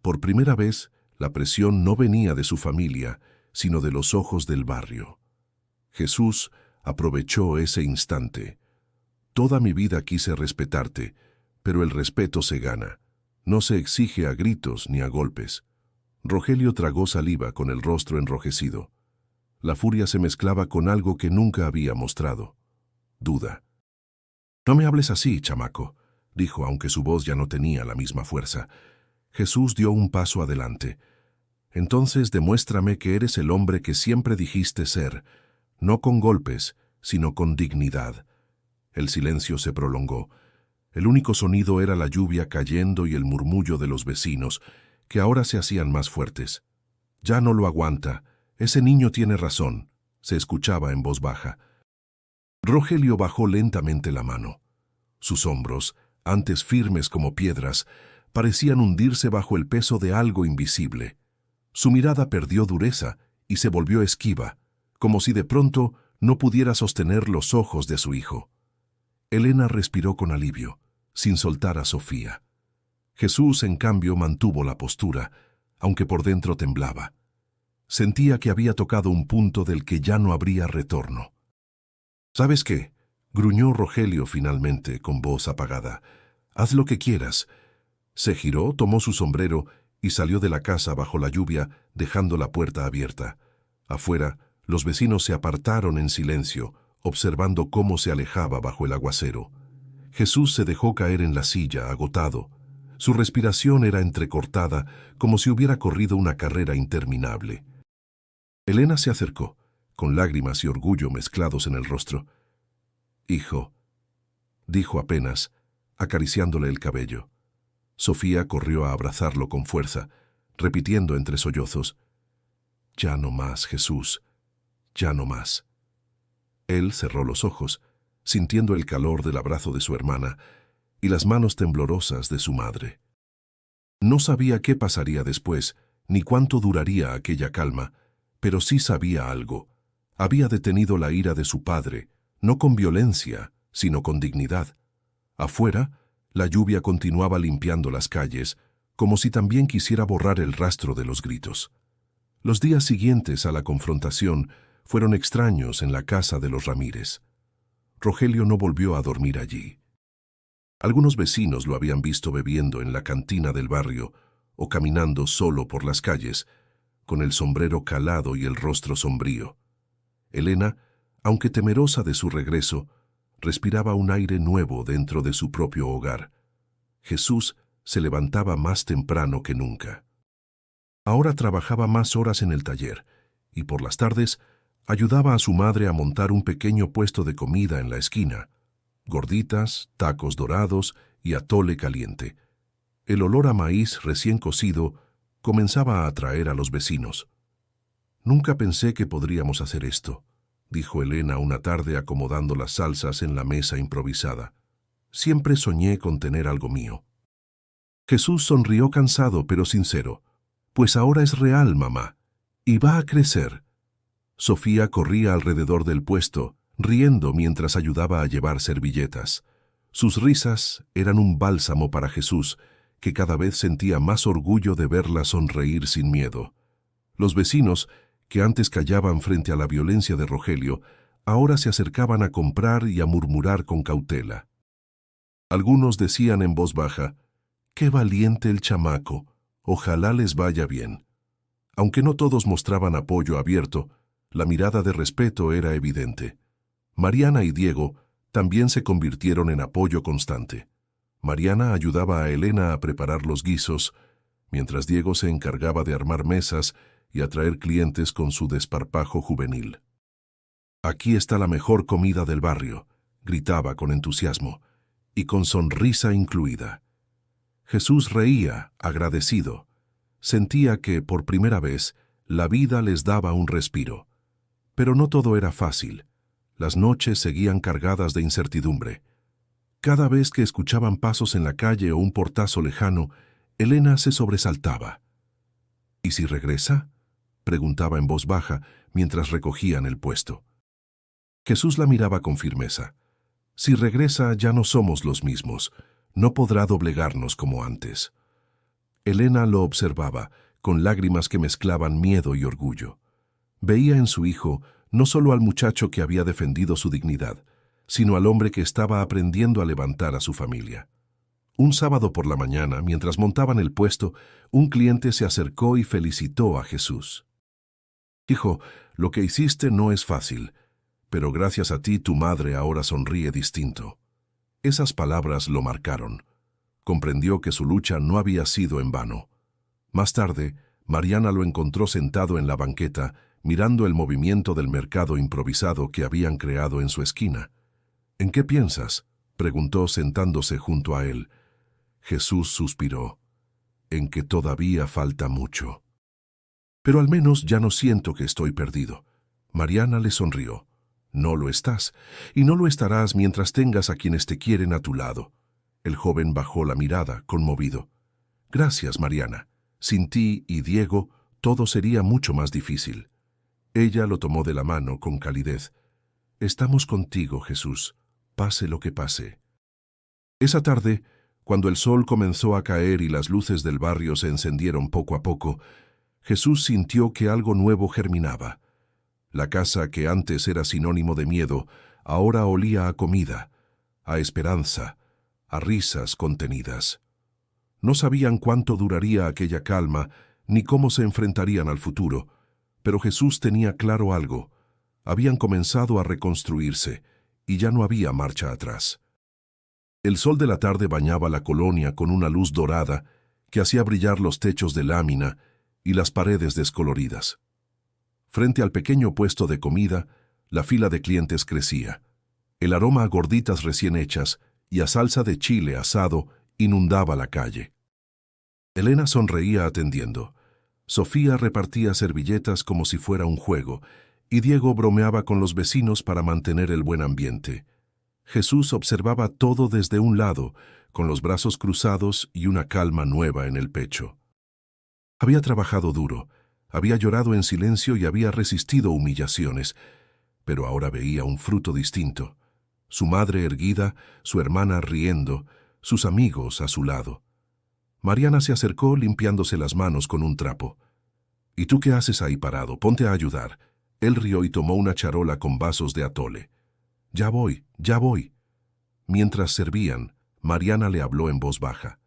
Por primera vez, la presión no venía de su familia, sino de los ojos del barrio. Jesús aprovechó ese instante. «Toda mi vida quise respetarte, pero el respeto se gana. No se exige a gritos ni a golpes». Rogelio tragó saliva con el rostro enrojecido. La furia se mezclaba con algo que nunca había mostrado: duda. «No me hables así, chamaco», dijo, aunque su voz ya no tenía la misma fuerza. Jesús dio un paso adelante. «Entonces demuéstrame que eres el hombre que siempre dijiste ser, no con golpes, sino con dignidad». El silencio se prolongó. El único sonido era la lluvia cayendo y el murmullo de los vecinos, que ahora se hacían más fuertes. «Ya no lo aguanta. Ese niño tiene razón», se escuchaba en voz baja. Rogelio bajó lentamente la mano. Sus hombros, antes firmes como piedras, parecían hundirse bajo el peso de algo invisible. Su mirada perdió dureza y se volvió esquiva, como si de pronto no pudiera sostener los ojos de su hijo. Elena respiró con alivio, sin soltar a Sofía. Jesús, en cambio, mantuvo la postura, aunque por dentro temblaba. Sentía que había tocado un punto del que ya no habría retorno. «¿Sabes qué?», gruñó Rogelio finalmente, con voz apagada. Haz lo que quieras. Se giró, tomó su sombrero y salió de la casa bajo la lluvia, dejando la puerta abierta. Afuera, los vecinos se apartaron en silencio, observando cómo se alejaba bajo el aguacero. Jesús se dejó caer en la silla, agotado. Su respiración era entrecortada, como si hubiera corrido una carrera interminable. Elena se acercó, con lágrimas y orgullo mezclados en el rostro. «Hijo», dijo apenas, acariciándole el cabello. Sofía corrió a abrazarlo con fuerza, repitiendo entre sollozos: «Ya no más, Jesús, ya no más». Él cerró los ojos, sintiendo el calor del abrazo de su hermana y las manos temblorosas de su madre. No sabía qué pasaría después, ni cuánto duraría aquella calma, pero sí sabía algo. Había detenido la ira de su padre, no con violencia, sino con dignidad. Afuera, la lluvia continuaba limpiando las calles, como si también quisiera borrar el rastro de los gritos. Los días siguientes a la confrontación fueron extraños en la casa de los Ramírez. Rogelio no volvió a dormir allí. Algunos vecinos lo habían visto bebiendo en la cantina del barrio o caminando solo por las calles, con el sombrero calado y el rostro sombrío. Elena, aunque temerosa de su regreso, respiraba un aire nuevo dentro de su propio hogar. Jesús se levantaba más temprano que nunca. Ahora trabajaba más horas en el taller y por las tardes ayudaba a su madre a montar un pequeño puesto de comida en la esquina: gorditas, tacos dorados y atole caliente. El olor a maíz recién cocido comenzaba a atraer a los vecinos. «Nunca pensé que podríamos hacer esto», dijo Elena una tarde acomodando las salsas en la mesa improvisada. «Siempre soñé con tener algo mío». Jesús sonrió cansado pero sincero. «Pues ahora es real, mamá, y va a crecer». Sofía corría alrededor del puesto, riendo mientras ayudaba a llevar servilletas. Sus risas eran un bálsamo para Jesús, que cada vez sentía más orgullo de verla sonreír sin miedo. Los vecinos, que antes callaban frente a la violencia de Rogelio, ahora se acercaban a comprar y a murmurar con cautela. Algunos decían en voz baja: «¡Qué valiente el chamaco! Ojalá les vaya bien». Aunque no todos mostraban apoyo abierto, la mirada de respeto era evidente. Mariana y Diego también se convirtieron en apoyo constante. Mariana ayudaba a Elena a preparar los guisos, mientras Diego se encargaba de armar mesas y atraer clientes con su desparpajo juvenil. «Aquí está la mejor comida del barrio», gritaba con entusiasmo, y con sonrisa incluida. Jesús reía, agradecido. Sentía que, por primera vez, la vida les daba un respiro. Pero no todo era fácil. Las noches seguían cargadas de incertidumbre. Cada vez que escuchaban pasos en la calle o un portazo lejano, Elena se sobresaltaba. «¿Y si regresa?», preguntaba en voz baja mientras recogían el puesto. Jesús la miraba con firmeza. «Si regresa, ya no somos los mismos. No podrá doblegarnos como antes». Elena lo observaba, con lágrimas que mezclaban miedo y orgullo. Veía en su hijo no solo al muchacho que había defendido su dignidad, sino al hombre que estaba aprendiendo a levantar a su familia. Un sábado por la mañana, mientras montaban el puesto, un cliente se acercó y felicitó a Jesús. «Hijo, lo que hiciste no es fácil, pero gracias a ti tu madre ahora sonríe distinto». Esas palabras lo marcaron. Comprendió que su lucha no había sido en vano. Más tarde, Mariana lo encontró sentado en la banqueta, mirando el movimiento del mercado improvisado que habían creado en su esquina. «¿En qué piensas?», preguntó sentándose junto a él. Jesús suspiró. «En que todavía falta mucho. Pero al menos ya no siento que estoy perdido». Mariana le sonrió. «No lo estás, y no lo estarás mientras tengas a quienes te quieren a tu lado». El joven bajó la mirada, conmovido. «Gracias, Mariana. Sin ti y Diego, todo sería mucho más difícil». Ella lo tomó de la mano con calidez. «Estamos contigo, Jesús, pase lo que pase». Esa tarde, cuando el sol comenzó a caer y las luces del barrio se encendieron poco a poco, Jesús sintió que algo nuevo germinaba. La casa que antes era sinónimo de miedo, ahora olía a comida, a esperanza, a risas contenidas. No sabían cuánto duraría aquella calma, ni cómo se enfrentarían al futuro, pero Jesús tenía claro algo: habían comenzado a reconstruirse, y ya no había marcha atrás. El sol de la tarde bañaba la colonia con una luz dorada que hacía brillar los techos de lámina y las paredes descoloridas. Frente al pequeño puesto de comida, la fila de clientes crecía. El aroma a gorditas recién hechas y a salsa de chile asado inundaba la calle. Elena sonreía atendiendo. Sofía repartía servilletas como si fuera un juego, y Diego bromeaba con los vecinos para mantener el buen ambiente. Jesús observaba todo desde un lado, con los brazos cruzados y una calma nueva en el pecho. Había trabajado duro, había llorado en silencio y había resistido humillaciones, pero ahora veía un fruto distinto: su madre erguida, su hermana riendo, sus amigos a su lado. Mariana se acercó limpiándose las manos con un trapo. «¿Y tú qué haces ahí parado? Ponte a ayudar». Él rió y tomó una charola con vasos de atole. «Ya voy, ya voy». Mientras servían, Mariana le habló en voz baja.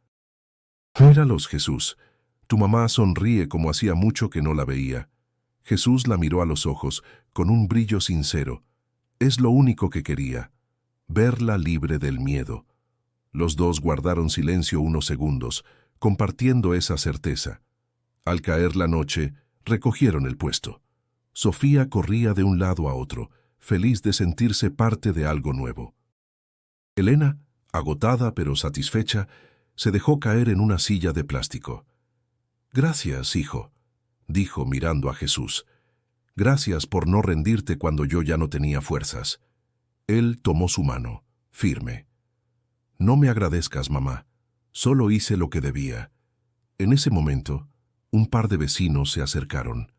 «Míralos, Jesús. Tu mamá sonríe como hacía mucho que no la veía». Jesús la miró a los ojos, con un brillo sincero. Es lo único que quería: verla libre del miedo. Los dos guardaron silencio unos segundos, compartiendo esa certeza. Al caer la noche, recogieron el puesto. Sofía corría de un lado a otro, feliz de sentirse parte de algo nuevo. Elena, agotada pero satisfecha, se dejó caer en una silla de plástico. «Gracias, hijo», dijo mirando a Jesús. «Gracias por no rendirte cuando yo ya no tenía fuerzas». Él tomó su mano, firme. «No me agradezcas, mamá. Solo hice lo que debía». En ese momento, un par de vecinos se acercaron.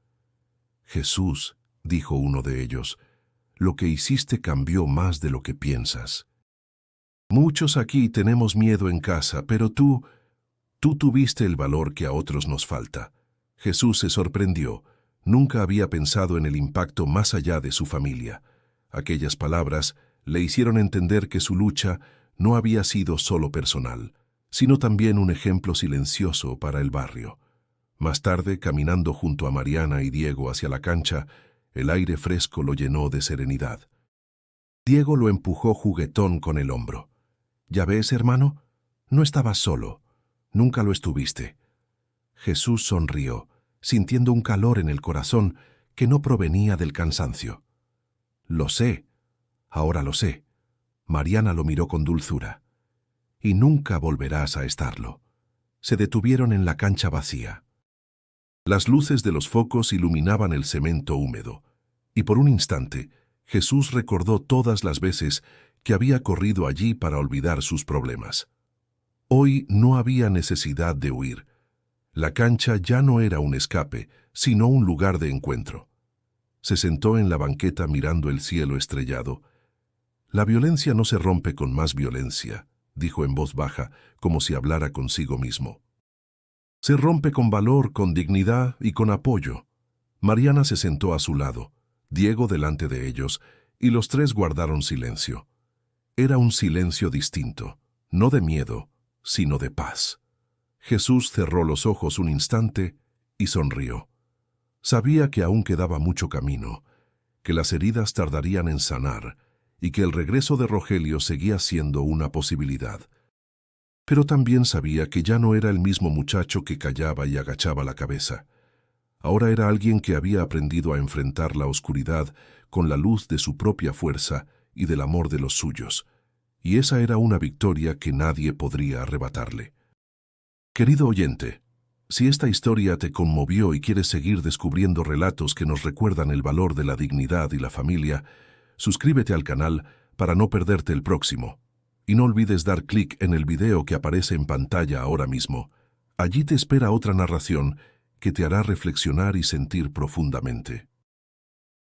«Jesús», dijo uno de ellos, «lo que hiciste cambió más de lo que piensas. Muchos aquí tenemos miedo en casa, pero tú tuviste el valor que a otros nos falta». Jesús se sorprendió. Nunca había pensado en el impacto más allá de su familia. Aquellas palabras le hicieron entender que su lucha no había sido solo personal, sino también un ejemplo silencioso para el barrio. Más tarde, caminando junto a Mariana y Diego hacia la cancha, el aire fresco lo llenó de serenidad. Diego lo empujó juguetón con el hombro. «¿Ya ves, hermano? No estabas solo. Nunca lo estuviste». Jesús sonrió, sintiendo un calor en el corazón que no provenía del cansancio. «Lo sé, ahora lo sé». Mariana lo miró con dulzura. «Y nunca volverás a estarlo». Se detuvieron en la cancha vacía. Las luces de los focos iluminaban el cemento húmedo, y por un instante Jesús recordó todas las veces que había corrido allí para olvidar sus problemas. Hoy no había necesidad de huir. La cancha ya no era un escape, sino un lugar de encuentro. Se sentó en la banqueta mirando el cielo estrellado. «La violencia no se rompe con más violencia», dijo en voz baja, como si hablara consigo mismo. «Se rompe con valor, con dignidad y con apoyo». Mariana se sentó a su lado, Diego delante de ellos, y los tres guardaron silencio. Era un silencio distinto, no de miedo, sino de paz. Jesús cerró los ojos un instante y sonrió. Sabía que aún quedaba mucho camino, que las heridas tardarían en sanar y que el regreso de Rogelio seguía siendo una posibilidad. Pero también sabía que ya no era el mismo muchacho que callaba y agachaba la cabeza. Ahora era alguien que había aprendido a enfrentar la oscuridad con la luz de su propia fuerza y del amor de los suyos, y esa era una victoria que nadie podría arrebatarle. Querido oyente, si esta historia te conmovió y quieres seguir descubriendo relatos que nos recuerdan el valor de la dignidad y la familia, suscríbete al canal para no perderte el próximo. Y no olvides dar clic en el video que aparece en pantalla ahora mismo. Allí te espera otra narración que te hará reflexionar y sentir profundamente.